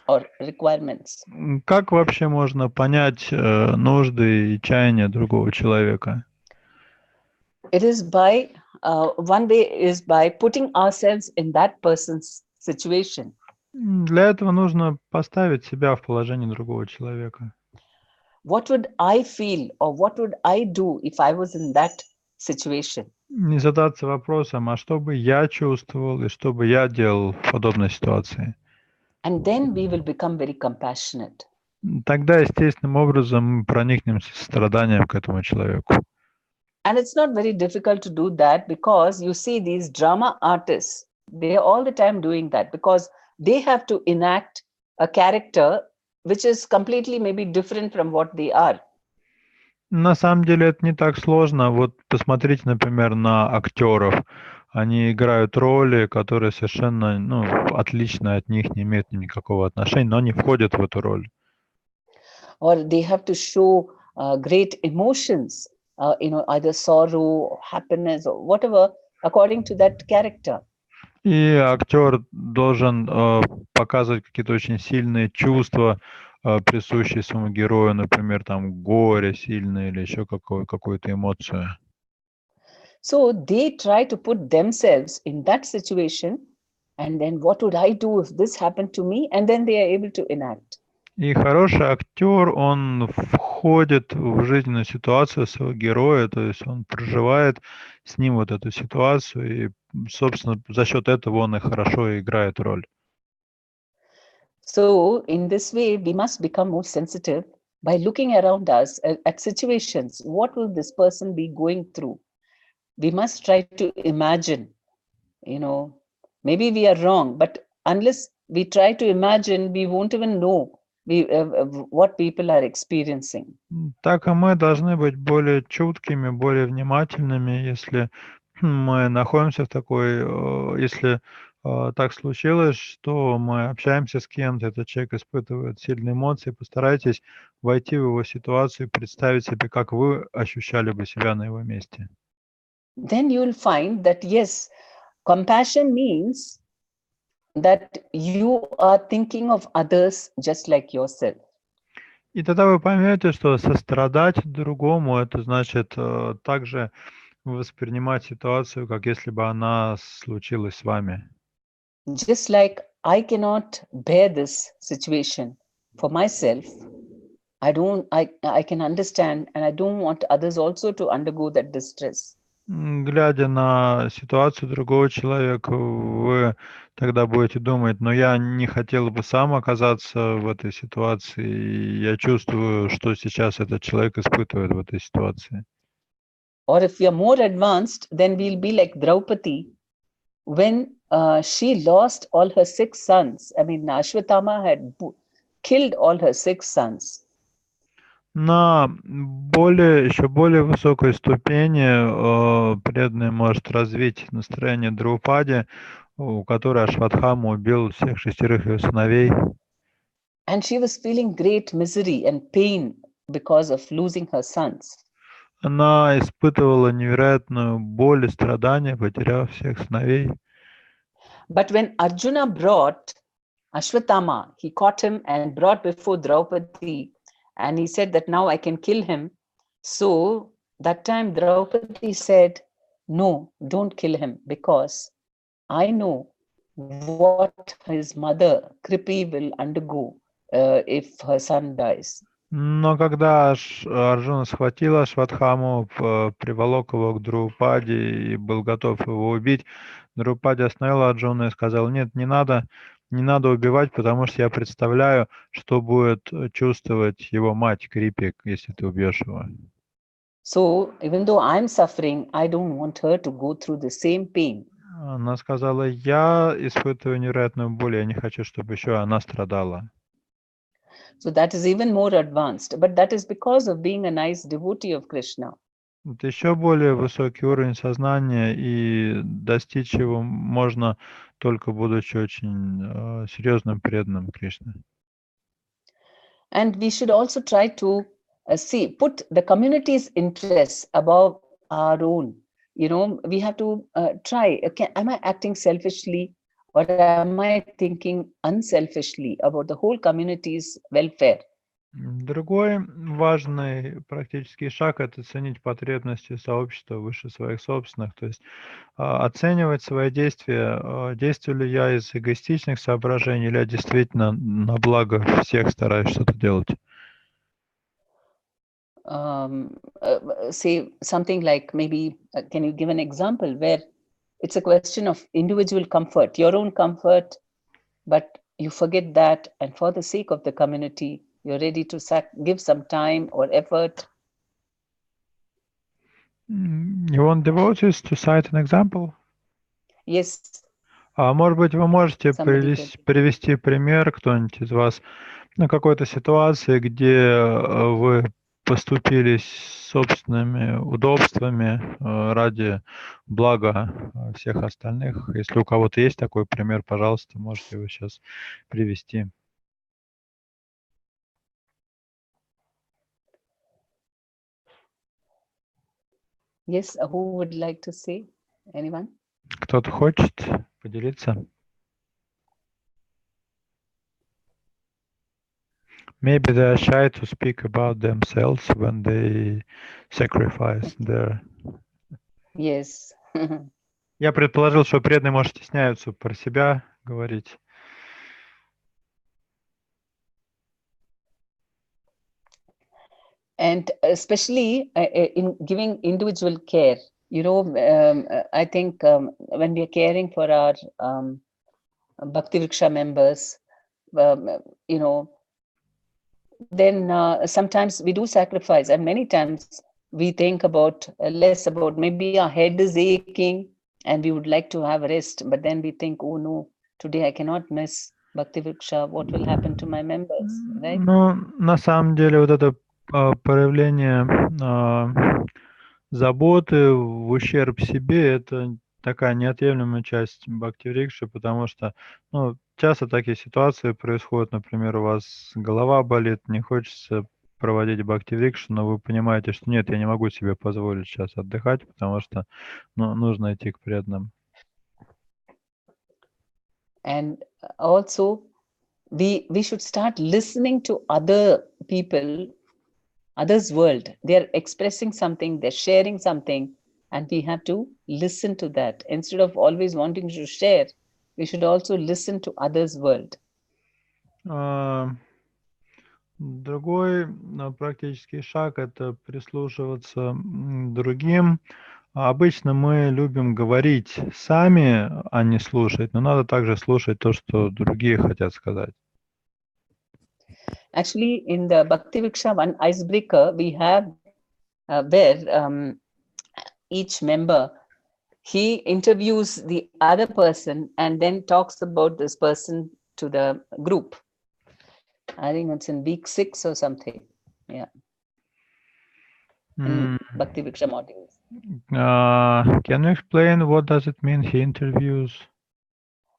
A: or requirements?
B: Как вообще можно понять нужды и чаяния другого человека?
A: It is by, one way is by putting ourselves in that person's situation.
B: Для этого нужно поставить себя в положение другого человека.
A: What would I feel or what would I do if I was in that situation?
B: Не задаться вопросом, а что бы я чувствовал и что бы я делал в подобной ситуации.
A: And then we will become very compassionate.
B: Тогда естественным образом мы проникнемся состраданием к этому человеку.
A: And it's not very difficult to do that because you see these drama artists, they're all the time doing that because they have to enact a character which is completely maybe different from what they are.
B: На самом деле это не так сложно. Вот посмотрите, например, на актеров. Они играют роли, которые совершенно отличны от них, не имеют никакого отношения, но они входят в эту роль.
A: Or they have to show great emotions, either sorrow, happiness, or whatever, according to that character.
B: И актер должен показывать какие-то очень сильные чувства, присущие своему герою, например, там горе сильное или еще какую-то эмоцию.
A: So they try to put themselves in that situation, and then what would I do if this happened to me? And then they are able to enact.
B: И хороший актер, он входит в жизненную ситуацию своего героя, то есть он проживает с ним вот эту ситуацию, и, собственно, за счет этого он и хорошо играет роль.
A: So in this way, we must become more sensitive by looking around us at situations. What will this person be going through? We must try to imagine, maybe we are wrong, but unless we try to imagine, we won't even know what people are experiencing.
B: Так и мы должны быть более чуткими, более внимательными, если мы находимся в такой, если так случилось, что мы общаемся с кем-то, этот человек испытывает сильные эмоции, постарайтесь войти в его ситуацию и представить себе, как вы ощущали бы себя на его месте.
A: Then you will find that, yes, compassion means that you are thinking of others just like yourself.
B: И тогда вы поймете, что сострадать другому, это значит также воспринимать ситуацию, как если бы она случилась с вами.
A: Just like I cannot bear this situation for myself, I can understand, and I don't want others also to undergo that distress.
B: Глядя на ситуацию другого человека, вы тогда будете думать, но я не хотел бы сам оказаться в этой ситуации, и я чувствую, что сейчас этот человек испытывает в этой ситуации.
A: Or if we are more advanced, then we'll be like Draupadi. When she lost all her 6 sons, I mean, Ashwatthama had killed all her 6 sons.
B: На еще более высокой ступени преданный может развить настроение Драупади, у которой Ашватхама убил всех 6 ее сыновей.
A: And she was feeling great misery and pain because of losing her sons.
B: Она испытывала невероятную боль и страдания, потеряв всех сыновей.
A: But when Arjuna brought Ashwatthama, he caught him and brought before Draupadi, and he said that now I can kill him. So that time Draupadi said, no, don't kill him, because I know what his mother Kripi will undergo if her son dies.
B: Но когда Арджуна схватил Ашватхаму, приволок его к Драупади и был готов его убить, Драупади остановил Арджуну и сказал: нет, не надо убивать, потому что я представляю, что будет чувствовать его мать Крипи, если ты убьешь его.
A: So even though I'm suffering, I don't want her to go through the same pain.
B: Она сказала: я испытываю невероятную боль, я не хочу, чтобы еще она страдала.
A: So that is even more advanced, but that is because of being a nice devotee of Krishna.
B: Это еще более высокий уровень сознания, и достичь его можно только будучи очень серьезным преданным Кришне.
A: And we should also try to put the community's interests above our own. We have to try, am I acting selfishly, or am I thinking unselfishly about the whole community's welfare?
B: Другой важный практический шаг – это ценить потребности сообщества выше своих собственных, то есть оценивать свои действия, действую ли я из эгоистичных соображений, или я действительно на благо всех стараюсь что-то делать.
A: Say something like, maybe, can you give an example where it's a question of individual comfort, your own comfort, but you forget that, and for the sake of the community, you're ready to give some time or effort?
B: You want devotees to cite an example?
A: Yes.
B: Может быть, вы можете привести пример, кто-нибудь из вас, какой-то ситуации, где вы поступились собственными удобствами ради блага всех остальных. Если у кого-то есть такой пример, пожалуйста, можете его сейчас привести.
A: Yes, who would like to say? Anyone?
B: Кто-то хочет поделиться? Maybe they are shy to speak about themselves when they sacrifice their...
A: Yes.
B: Я предположил, что преданные, может, стесняются про себя говорить.
A: And especially in giving individual care, I think when we are caring for our Bhakti Vriksha members, then sometimes we do sacrifice, and many times we think less about, maybe our head is aching and we would like to have rest, but then we think, oh no, today I cannot miss Bhakti Vriksha, what will happen to my members, right?
B: Ну, на самом деле, вот это проявление заботы в ущерб себе, это такая неотъемлемая часть бхакти-врикши, потому что, часто такие ситуации происходят, например, у вас голова болит, не хочется проводить бхакти-врикшу, но вы понимаете, что нет, я не могу себе позволить сейчас отдыхать, потому что, нужно идти к преданным.
A: And also, we should start listening to other people, others' world. They're expressing something, they're sharing something, and we have to listen to that. Instead of always wanting to share, we should also listen to others' world.
B: Другой практический шаг – это прислушиваться другим. Обычно мы любим говорить сами, а не слушать, но надо также слушать то, что другие хотят сказать.
A: Actually, in the Bhakti Vriksha, one icebreaker we have where each member, he interviews the other person and then talks about this person to the group I think it's in week 6 or something. Yeah. In Bhakti Viksha modules.
B: Can you explain what does it mean he interviews?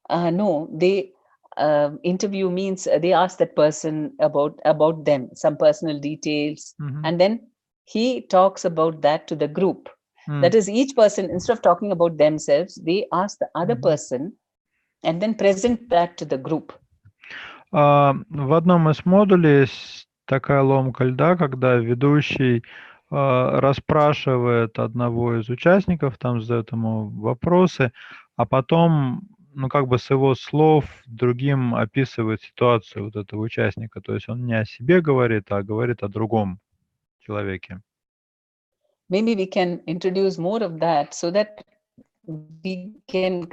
A: No, they interview means they ask that person about them, some personal details, and then he talks about that to the group. That is, each person, instead of talking about themselves, they ask the other person and then present that to the group.
B: В одном из модулей есть такая ломка льда, когда ведущий расспрашивает одного из участников, там задает ему вопросы, а потом, ну, как бы с его слов другим описывает ситуацию вот этого участника. То есть он не о себе говорит, а говорит о другом человеке.
A: Maybe we can introduce more of that so that we can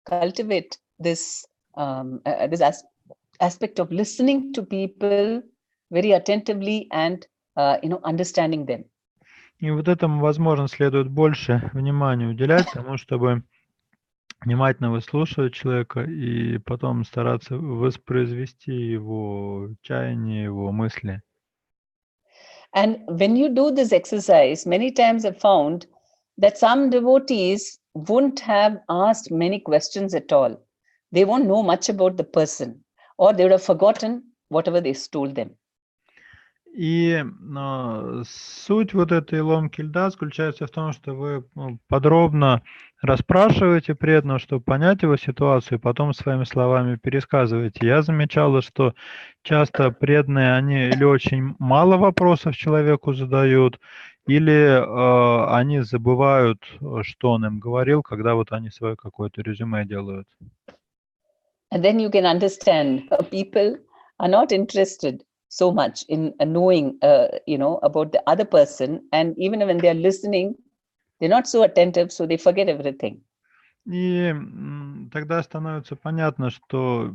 A: cultivate this aspect of listening to people very attentively and understanding them.
B: И вот этому, возможно, следует больше внимания уделять тому, чтобы внимательно выслушивать человека и потом стараться воспроизвести его чаяние, его мысли.
A: And when you do this exercise, many times I've found that some devotees wouldn't have asked many questions at all. They won't know much about the person, or they would have forgotten whatever they told them.
B: И суть вот этой ломки льда заключается в том, что вы подробно расспрашиваете преданного, чтобы понять его ситуацию, и потом своими словами пересказываете. Я замечала, что часто преданные, они или очень мало вопросов человеку задают, или они забывают, что он им говорил, когда вот они свое какое-то резюме делают.
A: And then you can understand people are not interested so much in knowing, about the other person. And even when they're listening, they're not so attentive, so they forget everything.
B: И тогда становится понятно, что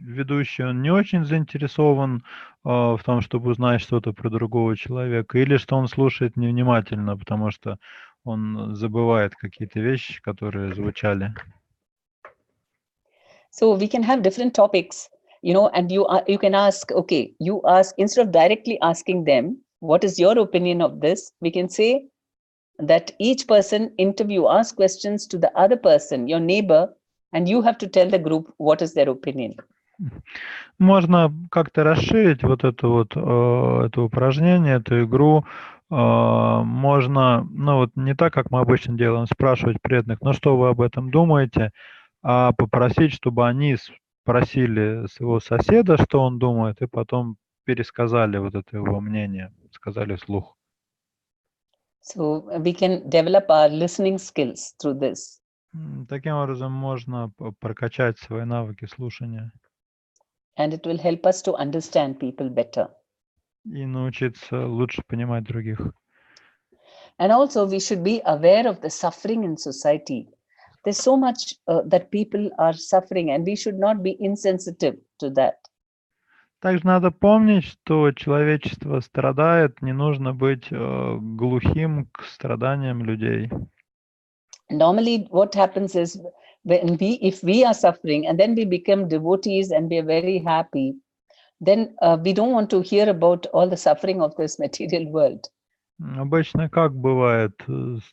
B: ведущий, он не очень заинтересован в том, чтобы узнать что-то про другого человека, или что он слушает невнимательно, потому что он забывает какие-то вещи, которые звучали.
A: So we can have different topics, and you can ask, okay, you ask, instead of directly asking them, what is your opinion of this? We can say that each person ask questions to the other person, your neighbor, and you have to tell the group what is their opinion.
B: Можно как-то расширить вот это упражнение, эту игру. Можно, вот не так, как мы обычно делаем, спрашивать преданных, что вы об этом думаете, а попросить, чтобы они спросили своего соседа, что он думает, и потом пересказали вот это его мнение, сказали вслух.
A: So we can develop our listening skills through this.
B: Таким образом можно прокачать свои навыки слушания.
A: And it will help us to understand people better.
B: И научиться лучше понимать других.
A: And also we should be aware of the suffering in society. There's so much that people are suffering, and we should not be insensitive to that.
B: Также надо помнить, что человечество страдает, не нужно быть глухим к страданиям людей.
A: Normally, what happens is if we are suffering and then we become devotees and we are very happy, then we don't want to hear about all the suffering of this material world.
B: Обычно как бывает,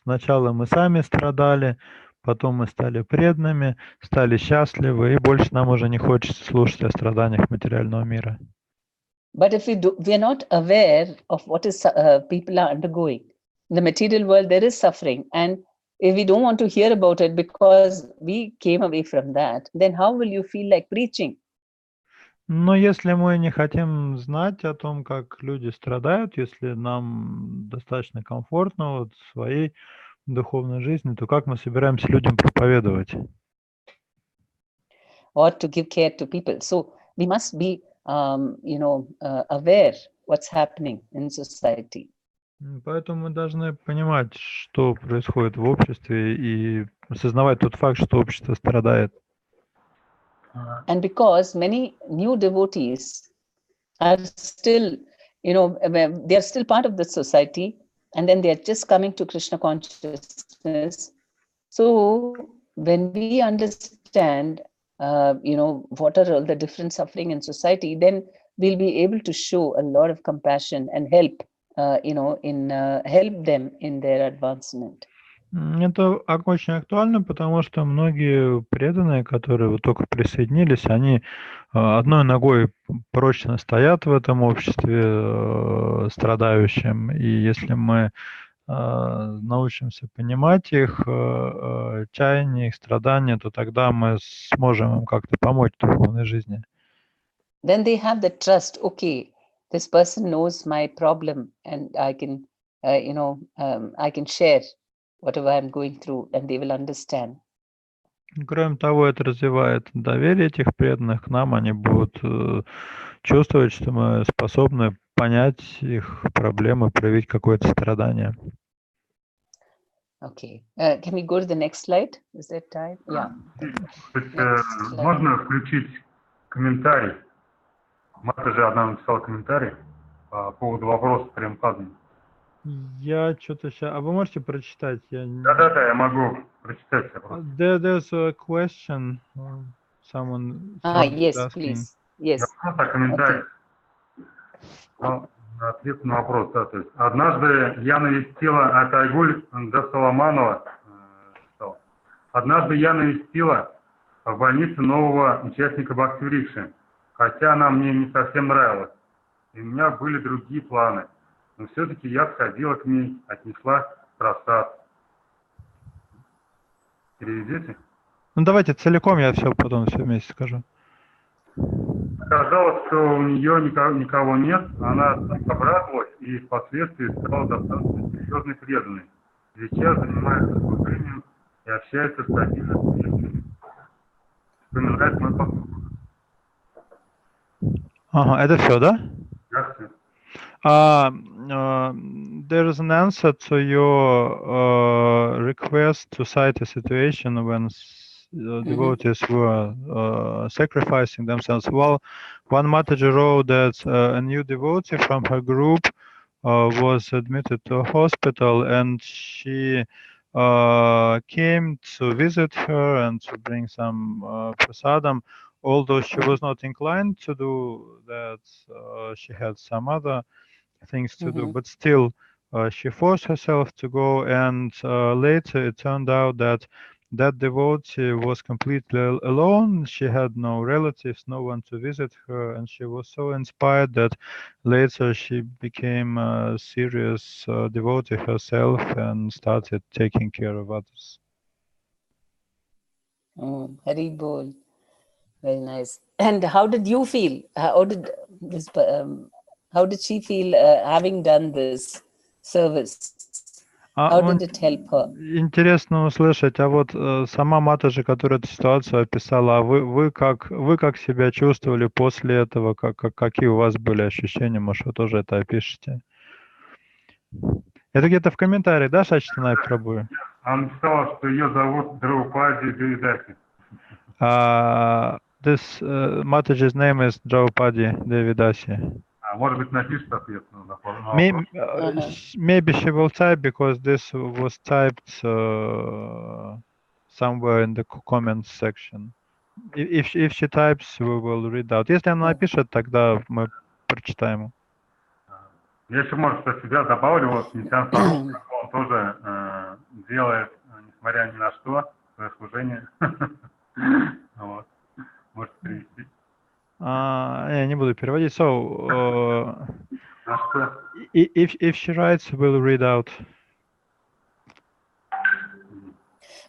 B: сначала мы сами страдали, потом мы стали преданными, стали счастливы, и больше нам уже не хочется слушать о страданиях материального мира.
A: But if we are not aware of what is people are undergoing in the material world, there is suffering, and if we don't want to hear about it because we came away from that, then how will you feel like preaching?
B: Но если мы не хотим знать о том, как люди страдают, если нам достаточно комфортно в своей духовной жизни, то как мы собираемся людям проповедовать?
A: Or to give care to people. So we must be, aware what's happening in society.
B: Поэтому мы должны понимать, что происходит в обществе, и осознавать тот факт, что общество страдает.
A: And because many new devotees are still, they are still part of the society, and then they are just coming to Krishna consciousness. So when we understand, what are all the different suffering in society, then we'll be able to show a lot of compassion and help, help them in their advancement.
B: Это очень актуально, потому что многие преданные, которые вот только присоединились, они одной ногой прочно стоят в этом обществе страдающем. И если мы научимся понимать их чаяния, их страдания, то тогда мы сможем им как-то помочь в духовной жизни.
A: Then they have the trust, okay, this person knows my problem and I can, I can share whatever I'm going through and they will understand.
B: Кроме того, это развивает доверие этих преданных к нам. Они будут чувствовать, что мы способны понять их проблемы, проявить какое-то страдание.
A: Okay. Can we go to the next slide? Is that time? Yeah.
C: Можно включить комментарий? Мата же одна написала комментарий по поводу вопроса Према Падмини.
B: Я что-то сейчас... А вы можете прочитать?
C: Да, я могу прочитать.
B: There's a question. Someone
A: yes,
B: asking.
A: please. Yes.
C: Комментарий. Okay. Ответ на вопрос, да, то есть однажды я навестила, это Айгуль до Соломанова, однажды я навестила в больнице нового участника Бхакти-врикши, хотя она мне не совсем нравилась, и у меня были другие планы, но все-таки я сходила к ней, отнесла просад. Переведете?
B: Ну давайте целиком, я потом все вместе скажу.
C: Оказалось, что у нее никого нет, она обрадовалась и впоследствии стала достаточно серьезной преданной. Сейчас занимается служением и общается стабильно с близкими. Вспоминает мой поступок.
B: Ага, это все, да?
C: Да, все.
B: There is an answer to your request to cite a situation when devotees were sacrificing themselves. Well, one Mataji wrote that a new devotee from her group was admitted to a hospital, and she came to visit her and to bring some prasadam. Although she was not inclined to do that, she had some other things to do, but still she forced herself to go, and later it turned out that devotee was completely alone. She had no relatives, no one to visit her, and she was so inspired that later she became a serious devotee herself and started taking care of others.
A: Hari Bol. Very nice. And how did you feel? How did she feel having done this service? How did it help her?
B: Интересно услышать. А вот сама Матаджи, которая эту ситуацию описала, а вы как себя чувствовали после этого? Какие у вас были ощущения? Может, вы тоже это опишете? Это где-то в комментарии, да, Сачтанай Прабху?
C: Она написала, что ее зовут Драупади Девидаси.
B: This Mataji's name is Draupadi Devidasi.
C: Может быть, напишет ответ на
B: Maybe she will type, because this was typed somewhere in the comments section. If she types, we will read out. Если она напишет, тогда мы прочитаем.
C: Я еще, может, про себя добавлю, вот Нитян Сару, он тоже делает, несмотря ни на что, свое служение. Вот. Может перевести.
B: Я не буду переводить. So, if she writes, we'll read out.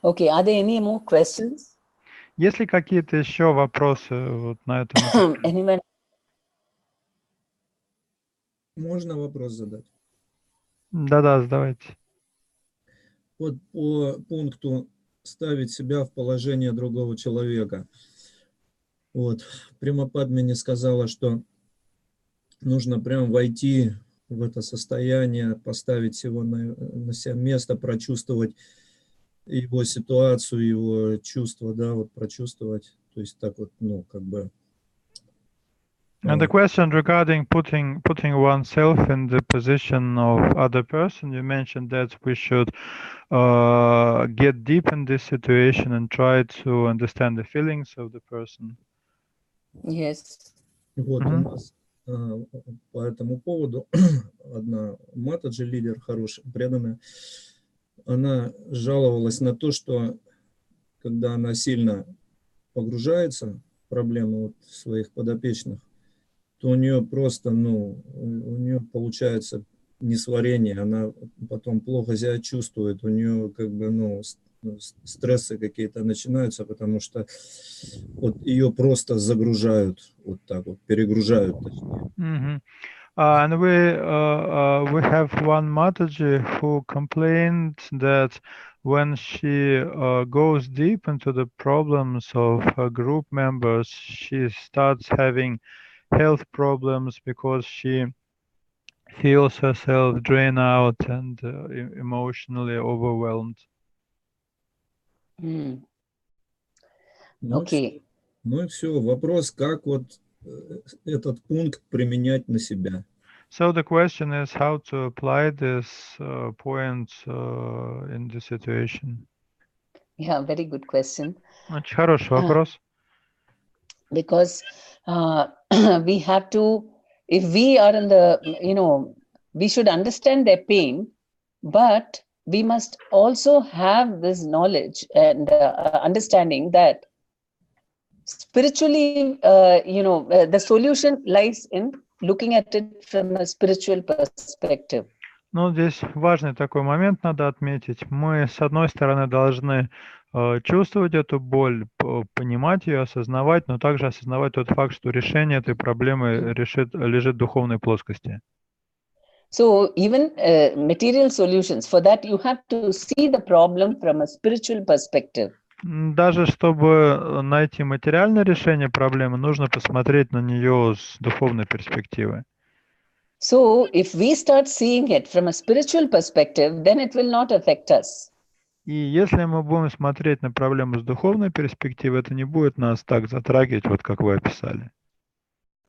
A: Okay, are there any more questions?
B: Есть ли какие-то еще вопросы вот на этом?
A: Anyone?
D: Можно вопрос задать?
B: Да, задавайте.
D: Вот по пункту «ставить себя в положение другого человека». Вот, Према Падмини сказала, что нужно прям войти в это состояние, поставить его на себя место, прочувствовать его ситуацию, его чувства, да, вот прочувствовать. То есть так вот, ну, как бы...
B: And the question regarding putting oneself in the position of other person, you mentioned that we should get deep in this situation and try to understand the feelings of the person.
A: Yes.
D: Вот у нас по этому поводу одна матаджи, лидер хороший, преданная, она жаловалась на то, что когда она сильно погружается в проблемы вот своих подопечных, то у нее просто, ну, у нее получается несварение, она потом плохо себя чувствует, у нее как бы, ну, стрессы какие-то начинаются, потому что вот ее просто загружают, вот так вот, перегружают, точнее.
B: And we have one Mataji who complained that when she goes deep into the problems of group members, she starts having health problems because she feels herself drained out and emotionally overwhelmed.
A: Okay.
D: Ну и все. Вопрос, как вот этот пункт применять на себя.
B: So the question is how to apply this point in the situation.
A: Yeah, very good question.
B: Очень хороший вопрос.
A: Because we have to, if we are in the, you know, we should understand their pain, but we must also have this knowledge and understanding that spiritually, you know, the solution lies in looking at it from a spiritual perspective.
B: Ну, здесь важный такой момент надо отметить. Мы, с одной стороны, должны чувствовать эту боль, понимать ее, осознавать, но также осознавать тот факт, что решение этой проблемы лежит в духовной плоскости.
A: So even material solutions, for that you have to see the problem from a spiritual perspective.
B: Даже чтобы найти материальное решение проблемы, нужно посмотреть на нее с духовной перспективы.
A: So if we start seeing it from a spiritual perspective, then it will not affect us.
B: И если мы будем смотреть на проблему с духовной перспективы, это не будет нас так затрагивать, вот как вы описали.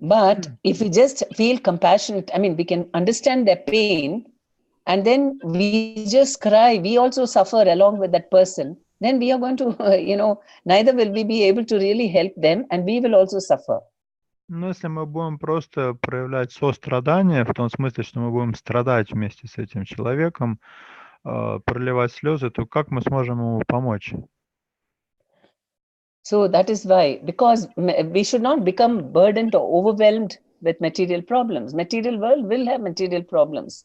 A: But if we just feel compassionate, I mean, we can understand their pain, and then we just cry, we also suffer along with that person, then we are going to, you know, neither will we be able to really help them, and we will also suffer.
B: Но если мы будем просто проявлять сострадание, в том смысле, что мы будем страдать вместе с этим человеком, проливать слезы, то как мы сможем ему помочь?
A: So that is why, because we should not become burdened or overwhelmed with material problems. Material world will have material problems.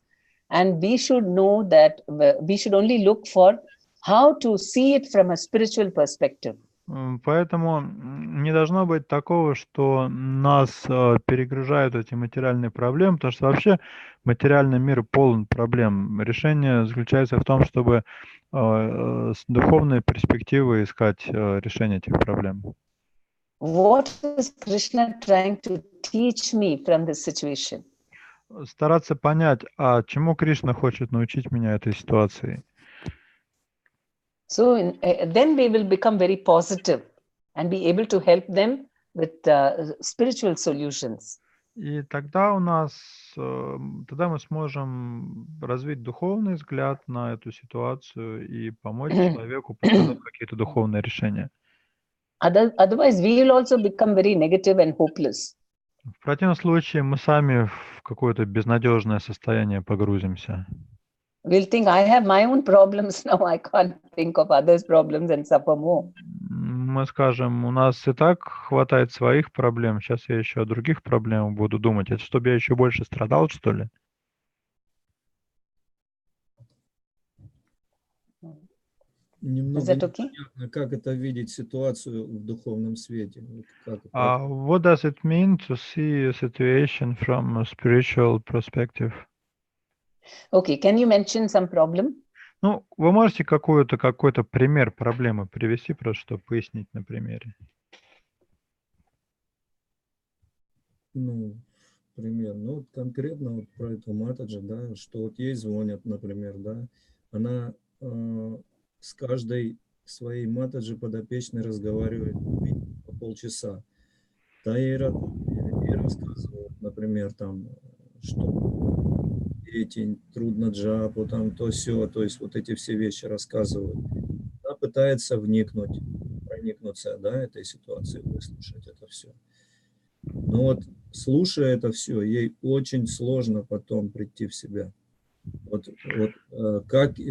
A: And we should know that we should only look for how to see it from a spiritual perspective.
B: Поэтому не должно быть такого, что нас перегружают эти материальные проблемы, потому что вообще материальный мир полон проблем. Решение заключается в том, чтобы с духовной перспективы искать решение этих проблем.
A: What is Krishna trying to teach me from this situation?
B: Стараться понять, а чему Кришна хочет научить меня этой ситуации.
A: So then we will become very positive and be able to help them with spiritual solutions.
B: И тогда тогда мы сможем развить духовный взгляд на эту ситуацию и помочь человеку подсказать какие-то духовные решения.
A: Otherwise, we will also become very negative and hopeless.
B: В противном случае мы сами в какое-то безнадежное состояние погрузимся.
A: We'll think, I have my own problems now, I can't think of others' problems and suffer more.
B: Мы скажем, у нас и так хватает своих проблем, сейчас я еще о других проблемах буду думать. Это чтобы я еще больше страдал, что ли?
D: Немного непонятно, как это видеть ситуацию в духовном свете.
B: What does it mean to see a situation from a spiritual perspective?
A: Okay, can you mention some problem?
B: Ну, вы можете какой-то пример проблемы привести, просто чтобы пояснить на примере?
D: Ну, пример. Ну, вот конкретно вот про эту матаджи, да, что вот ей звонят, например, да, она с каждой своей матаджи подопечной разговаривает по полчаса. Да, ей рассказывают, например, там, что дети, трудно джапу, там, то все, то есть вот эти все вещи рассказывают. Она пытается проникнуться, да, этой ситуации, выслушать это все. Но вот слушая это все, ей очень сложно потом прийти в себя.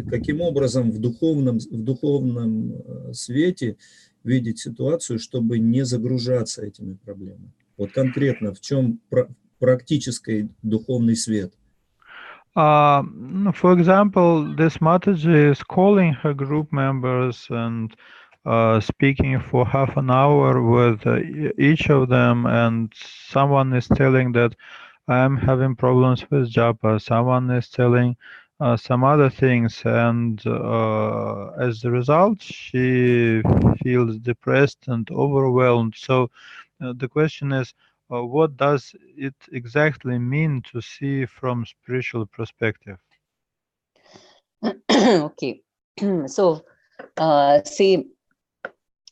D: Каким образом в духовном свете видеть ситуацию, чтобы не загружаться этими проблемами? Вот конкретно в чем практический духовный свет?
B: For example, this Mataji is calling her group members and speaking for half an hour with each of them, and someone is telling that I'm having problems with japa, someone is telling some other things, and as a result, she feels depressed and overwhelmed. So the question is, what does it exactly mean to see from spiritual perspective?
A: Okay. So, see,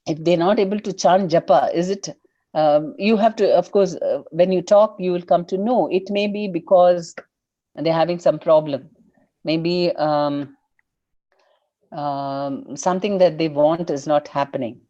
A: if they're not able to chant japa, is it, you have to, of course, when you talk, you will come to know. It may be because they're having some problem. Maybe something that they want is not happening.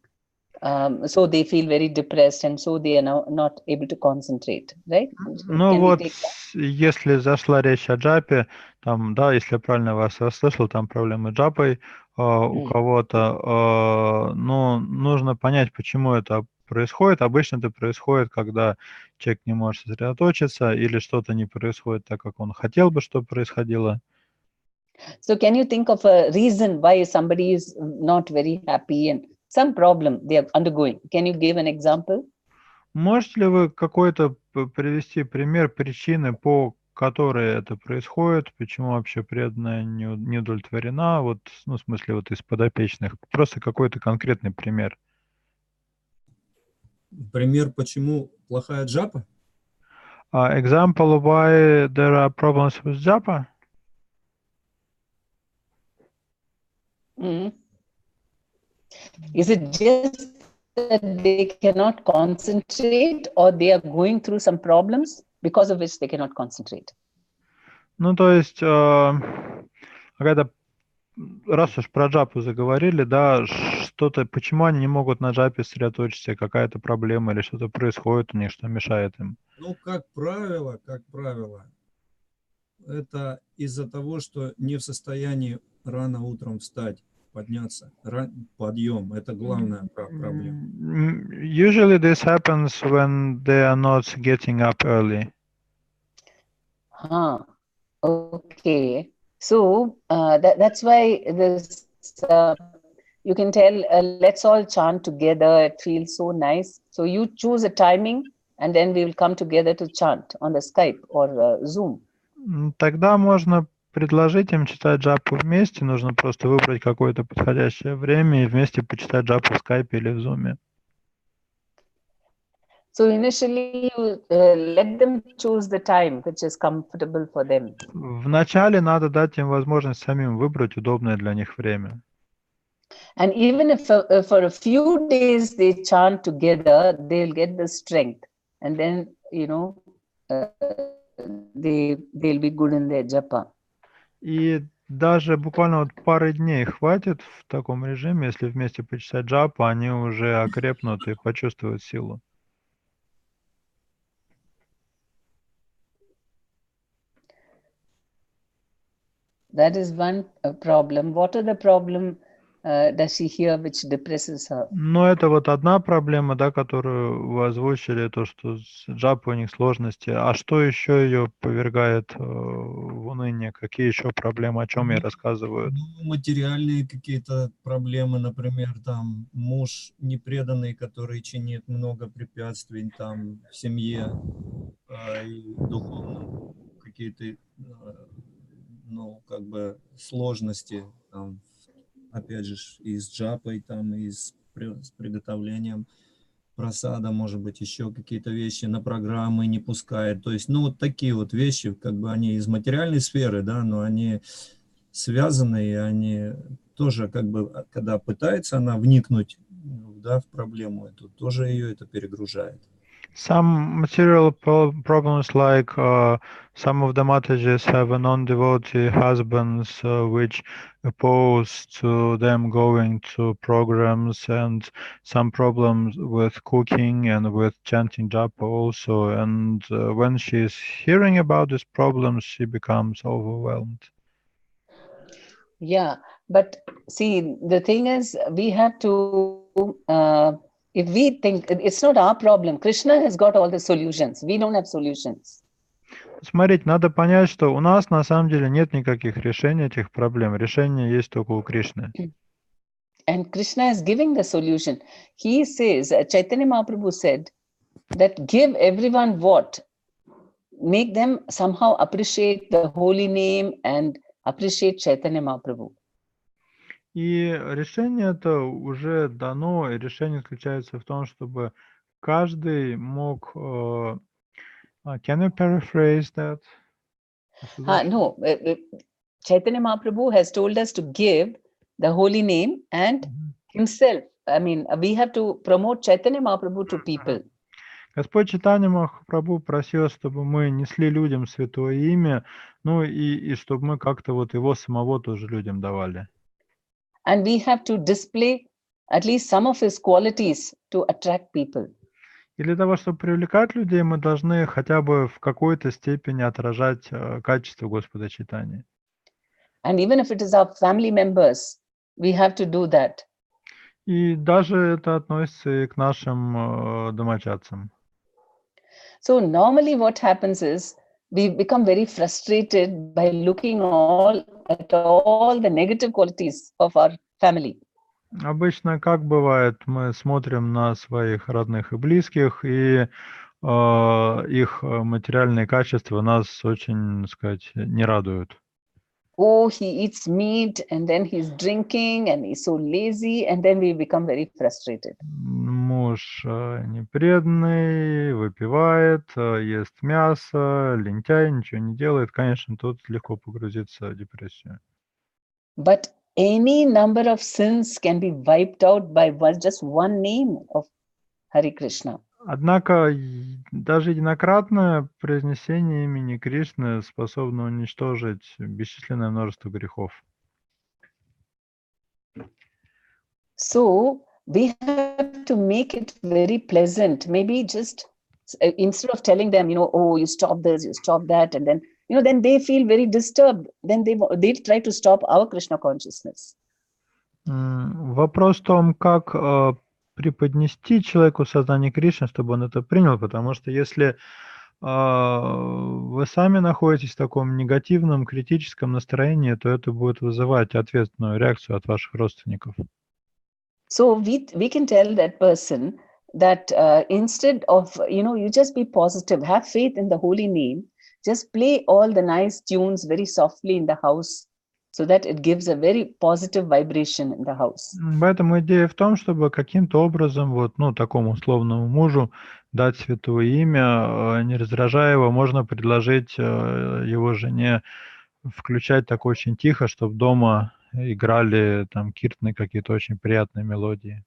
A: So they feel very depressed, and so they are now not able to concentrate, right?
B: Ну
A: Can we
B: вот,
A: take that?
B: если зашла речь о джапе, там, да, если я правильно вас расслышал, там проблемы с джапой у кого-то, но нужно понять, почему это происходит. Обычно это происходит, когда человек не может сосредоточиться или что-то не происходит так, как он хотел бы, чтобы происходило.
A: So can you think of a reason why somebody is not very happy and some problem they are undergoing? Can you give an example?
B: Можете ли вы какой-то привести пример причины, по которой это происходит, почему вообще преданная не удовлетворена, вот, ну, в смысле, вот из подопечных, просто какой-то конкретный пример.
D: Пример, почему плохая джапа?
B: Example why there are problems with japa?
A: Is it just that they cannot concentrate, or they are going through some problems because of which they cannot concentrate?
B: Ну, то есть, когда, раз уж про джапу заговорили, да, что-то, почему они не могут на джапе сосредоточиться, какая-то проблема или что-то происходит у них, что мешает им?
D: Ну, как правило, это из-за того, что не в состоянии рано утром встать, подняться. Подъем – это главная проблема.
B: Usually this happens when they are not getting up early.
A: Okay. So that's why this, you can tell, let's all chant together. It feels so nice. So you choose a timing, and then we will come together to chant on the Skype or Zoom.
B: Тогда можно предложить им читать джапу вместе. Нужно просто выбрать какое-то подходящее время и вместе почитать джапу в скайпе или в зуме.
A: So initially, you let them choose the time which is comfortable for them.
B: Вначале надо дать им возможность самим выбрать удобное для них время.
A: And even if for a few days they chant together, they'll get the strength, and then they'll be good in their japa.
B: И даже буквально вот пары дней хватит в таком режиме, если вместе почитать джапу, они уже окрепнут и почувствуют силу.
A: That is one problem. What are the problem does she hear which depresses her?
B: Ну, это вот одна проблема, да, которую вы озвучили, то, что с джапой у них сложности. А что еще ее повергает в уныние? Какие еще проблемы, о чем ей рассказывают?
D: Ну, материальные какие-то проблемы, например, там муж непреданный, который чинит много препятствий там в семье, и духовно какие-то, ну, как бы сложности, там, опять же, и с джапой, там, и с приготовлением просада, может быть, еще какие-то вещи на программы не пускает. То есть, ну, вот такие вот вещи, как бы они из материальной сферы, да, но они связаны, и они тоже, как бы, когда пытается она вникнуть, да, в проблему эту, тоже ее это перегружает.
B: Some material problems like some of the Mataji's have a non-devotee husbands which oppose to them going to programs, and some problems with cooking and with chanting japa also. And when she's hearing about these problems, she becomes overwhelmed.
A: Yeah, but see, the thing is, we have to, if we think it's not our problem, Krishna has got all the solutions. We don't have solutions.
B: Смотрите, надо понять, что у нас на самом деле нет никаких решений этих проблем. Решение есть только у Кришны.
A: And Krishna is giving the solution. He says, Chaitanya Mahaprabhu said that give everyone what? Make them somehow appreciate the holy name and appreciate Chaitanya Mahaprabhu.
B: И решение это уже дано, и решение заключается в том, чтобы каждый мог... can you paraphrase that?
A: No, Chaitanya Mahaprabhu has told us to give the holy name and himself. I mean, we have to promote Chaitanya Mahaprabhu to people.
B: Господь Чайтанья Махапрабху просил, чтобы мы несли людям святое имя, ну и чтобы мы как-то вот его самого тоже людям давали.
A: And we have to display at least some of his qualities to attract people.
B: И для того, чтобы привлекать людей, мы должны хотя бы в какой-то степени отражать качество Господа Чайтаньи.
A: And even if it is our family members, we have to do that.
B: И даже это относится и к нашим домочадцам.
A: So normally what happens is we become very frustrated by looking at all the negative qualities of our family.
B: Обычно, как бывает, мы смотрим на своих родных и близких, и их материальные качества нас очень, так сказать, не радуют.
A: Oh, he eats meat and then he's drinking and he's so lazy, and then we become very frustrated.
B: Муж непреданный, выпивает, ест мясо, лентяй, ничего не делает. Конечно, тут легко погрузиться в депрессию.
A: But any number of sins can be wiped out by just one name of Hare Krishna.
B: Однако даже единократное произнесение имени Кришны способно уничтожить бесчисленное множество грехов.
A: So we have to make it very pleasant. Maybe just instead of telling them, oh, you stop this, you stop that, and then, then they feel very disturbed. Then they try to stop our Krishna consciousness.
B: Вопрос в том, как преподнести человеку сознание Кришны, чтобы он это принял, потому что если вы сами находитесь в таком негативном, критическом настроении, то это будет вызывать ответную реакцию от ваших родственников.
A: So we can tell that person that instead of, you just be positive, have faith in the holy name, just play all the nice tunes very softly in the house, so that it gives a very positive vibration in the house.
B: Поэтому идея в том, чтобы каким-то образом такому условному мужу дать святое имя, не раздражая его, можно предложить его жене включать так очень тихо, чтобы дома играли там киртаны, какие-то очень приятные мелодии.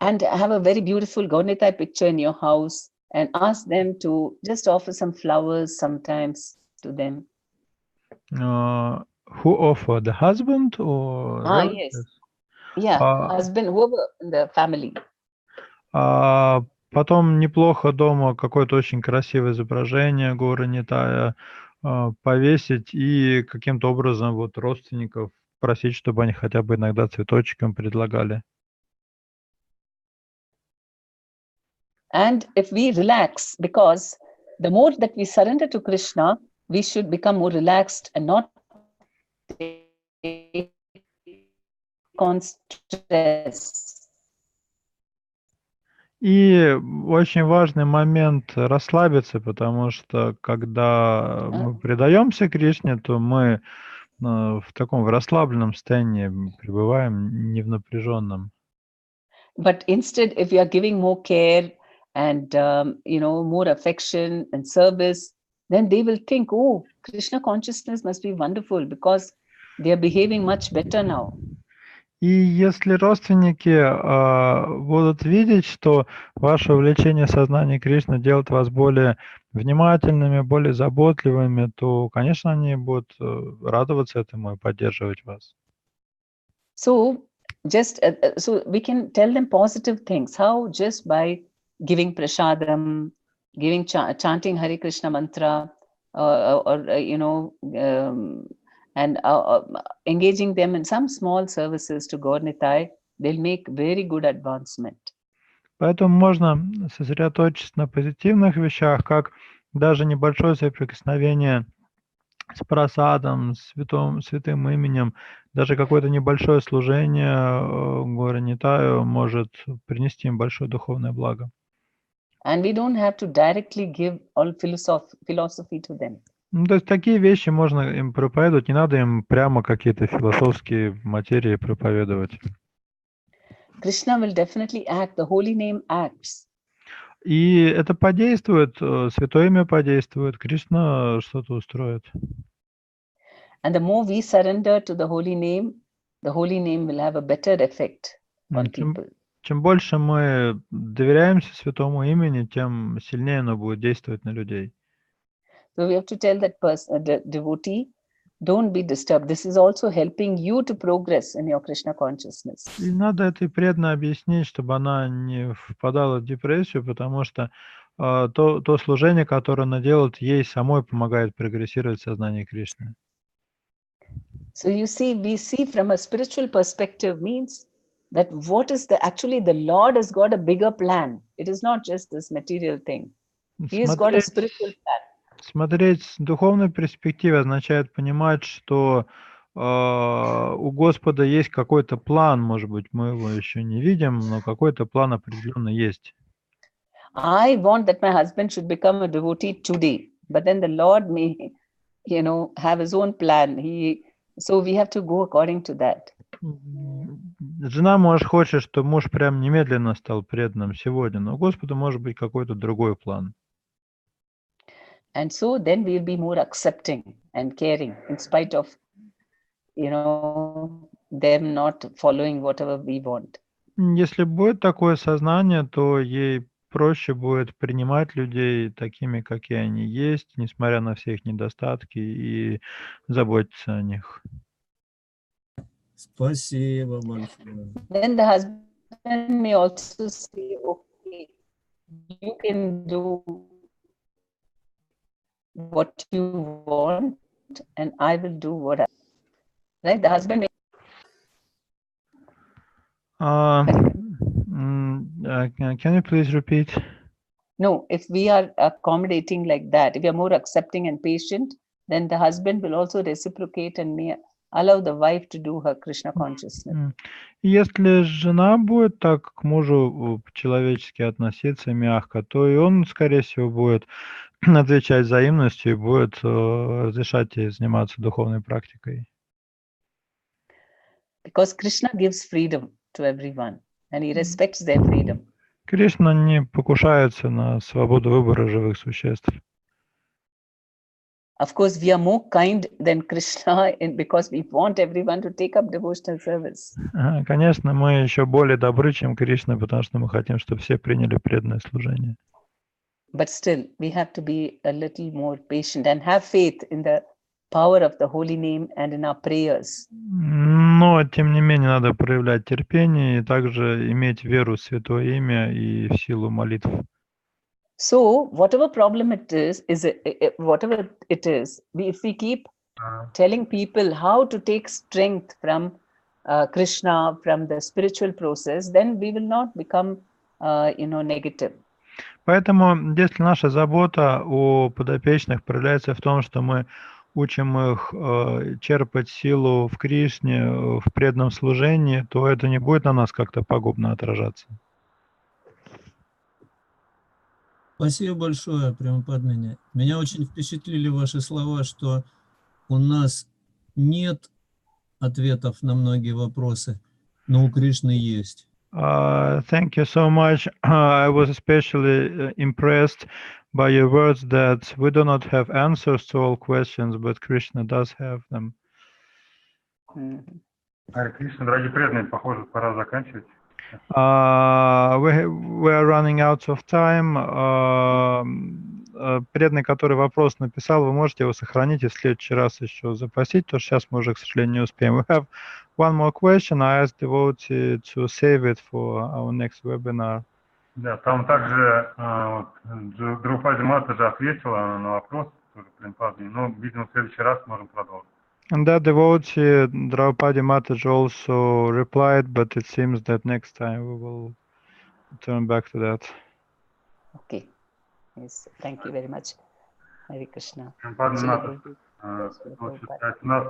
A: And have a very beautiful Gaunitai picture in your house and ask them to just offer some flowers sometimes to them.
B: Who offer, the husband or relatives?
A: Yes. Yeah, husband, whoever in the family.
B: Потом неплохо дома какое-то очень красивое изображение горы Нитая повесить и каким-то образом родственников просить, чтобы они хотя бы иногда цветочком предлагали.
A: And if we relax, because the more that we surrender to Krishna, we should become more relaxed and not take on stress.
B: И очень важный момент расслабиться, потому что когда мы предаемся Кришне, то мы в таком расслабленном состоянии пребываем, не в напряженном.
A: But instead, if you are giving more care and more affection and service, then they will think, oh, Krishna consciousness must be wonderful because they are behaving much better now.
B: И если родственники будут видеть, что ваше увлечение сознания Кришны делает вас более внимательными, более заботливыми, то, конечно, они будут радоваться этому и поддерживать вас.
A: So so we can tell them positive things. How? Just by giving prasadam, giving chanting Hare Krishna mantra, and engaging them in some small services to Gaur Nitai, they'll make very good advancement.
B: Поэтому можно сосредоточиться на позитивных вещах, как даже небольшое соприкосновение с прасадом, святым именем, даже какое-то небольшое служение Горе Нитаю может принести им большое духовное благо.
A: And we don't have to directly give all philosophy to them.
B: Ну, то есть такие вещи можно им проповедовать, не надо им прямо какие-то философские материи проповедовать.
A: Krishna will definitely act, the holy name acts.
B: И это подействует, святое имя подействует, Кришна что-то устроит.
A: And the more we surrender to the holy name will have a better effect on people.
B: Чем больше мы доверяемся святому имени, тем сильнее оно будет действовать на людей.
A: So we have to tell that person, the devotee, don't be disturbed. This is also helping you to progress in your Krishna consciousness.
B: И надо этой преданно объяснить, чтобы она не впадала в депрессию, потому что то служение, которое она делает, ей самой помогает прогрессировать в сознании Кришны.
A: So you see, we see from a spiritual perspective means that actually the Lord has got a bigger plan. It is not just this material thing. He has got a spiritual plan.
B: Смотреть с духовной перспективы означает понимать, что у Господа есть какой-то план, может быть, мы его еще не видим, но какой-то план определенно есть.
A: I want that my husband should become a devotee today, but then the Lord may, have his own plan. So we have to go according to that.
B: Жена, может, хочет, чтобы муж прям немедленно стал преданным сегодня, но у Господа может быть какой-то другой план.
A: And so then we'll be more accepting and caring in spite of, them not following whatever we want.
B: Если будет такое сознание, то ей проще будет принимать людей такими, какие они есть, несмотря на все их недостатки, и заботиться о них.
D: Спасибо большое.
A: Then the husband may also say, okay, you can do what you want, and I will do what I. Right? The husband may.
B: Can you please repeat?
A: No, if we are accommodating like that, if we are more accepting and patient, then the husband will also reciprocate and may allow the wife to do her Krishna consciousness.
B: Если жена будет так к мужу по-человечески относиться мягко, то и он, скорее всего, будет отвечать взаимностью и будет разрешать ей заниматься духовной практикой.
A: Because Krishna gives freedom to everyone, and he respects their freedom.
B: Кришна не покушается на свободу выбора живых существ.
A: Of course, we are more kind than Krishna because we want everyone to take up devotional service.
B: Конечно, мы еще более добры, чем Кришна, потому что мы хотим, чтобы все приняли преданное служение.
A: But still, we have to be a little more patient and have faith in the power of the holy name and in our prayers.
B: Но, тем не менее, надо проявлять терпение и также иметь веру в святое имя и в силу молитв.
A: So, whatever problem it is, whatever it is, if we keep telling people how to take strength from Krishna, from the spiritual process, then we will not become, negative.
B: Поэтому, если наша забота о подопечных проявляется в том, что мы учим их черпать силу в Кришне, в преданном служении, то это не будет на нас как-то пагубно отражаться.
D: Спасибо большое, Према Падмини. Меня очень впечатлили ваши слова, что у нас нет ответов на многие вопросы, но у Кришны есть.
B: Thank you so much. I was especially impressed by your words that we do not have answers to all questions, but Krishna does have them.
A: Mm-hmm.
C: Харе Кришна, дорогие преданные, похоже, пора заканчивать.
B: We are running out of time. Преданный, который вопрос написал, вы можете его сохранить и в следующий раз еще запасить, потому что сейчас мы уже, к сожалению, не успеем. We have one more question. I asked devotee to save it for our next webinar.
C: Да, там также Драупади Мата же ответила на вопрос, тоже Према Падмини, но, видимо, в следующий раз можем продолжить.
B: And that devotee, Draupadi Mataji, also replied, but it seems that next time we will turn back to that.
A: Okay. Yes, thank you very much. Hare Krishna.
C: Према Падмини, у нас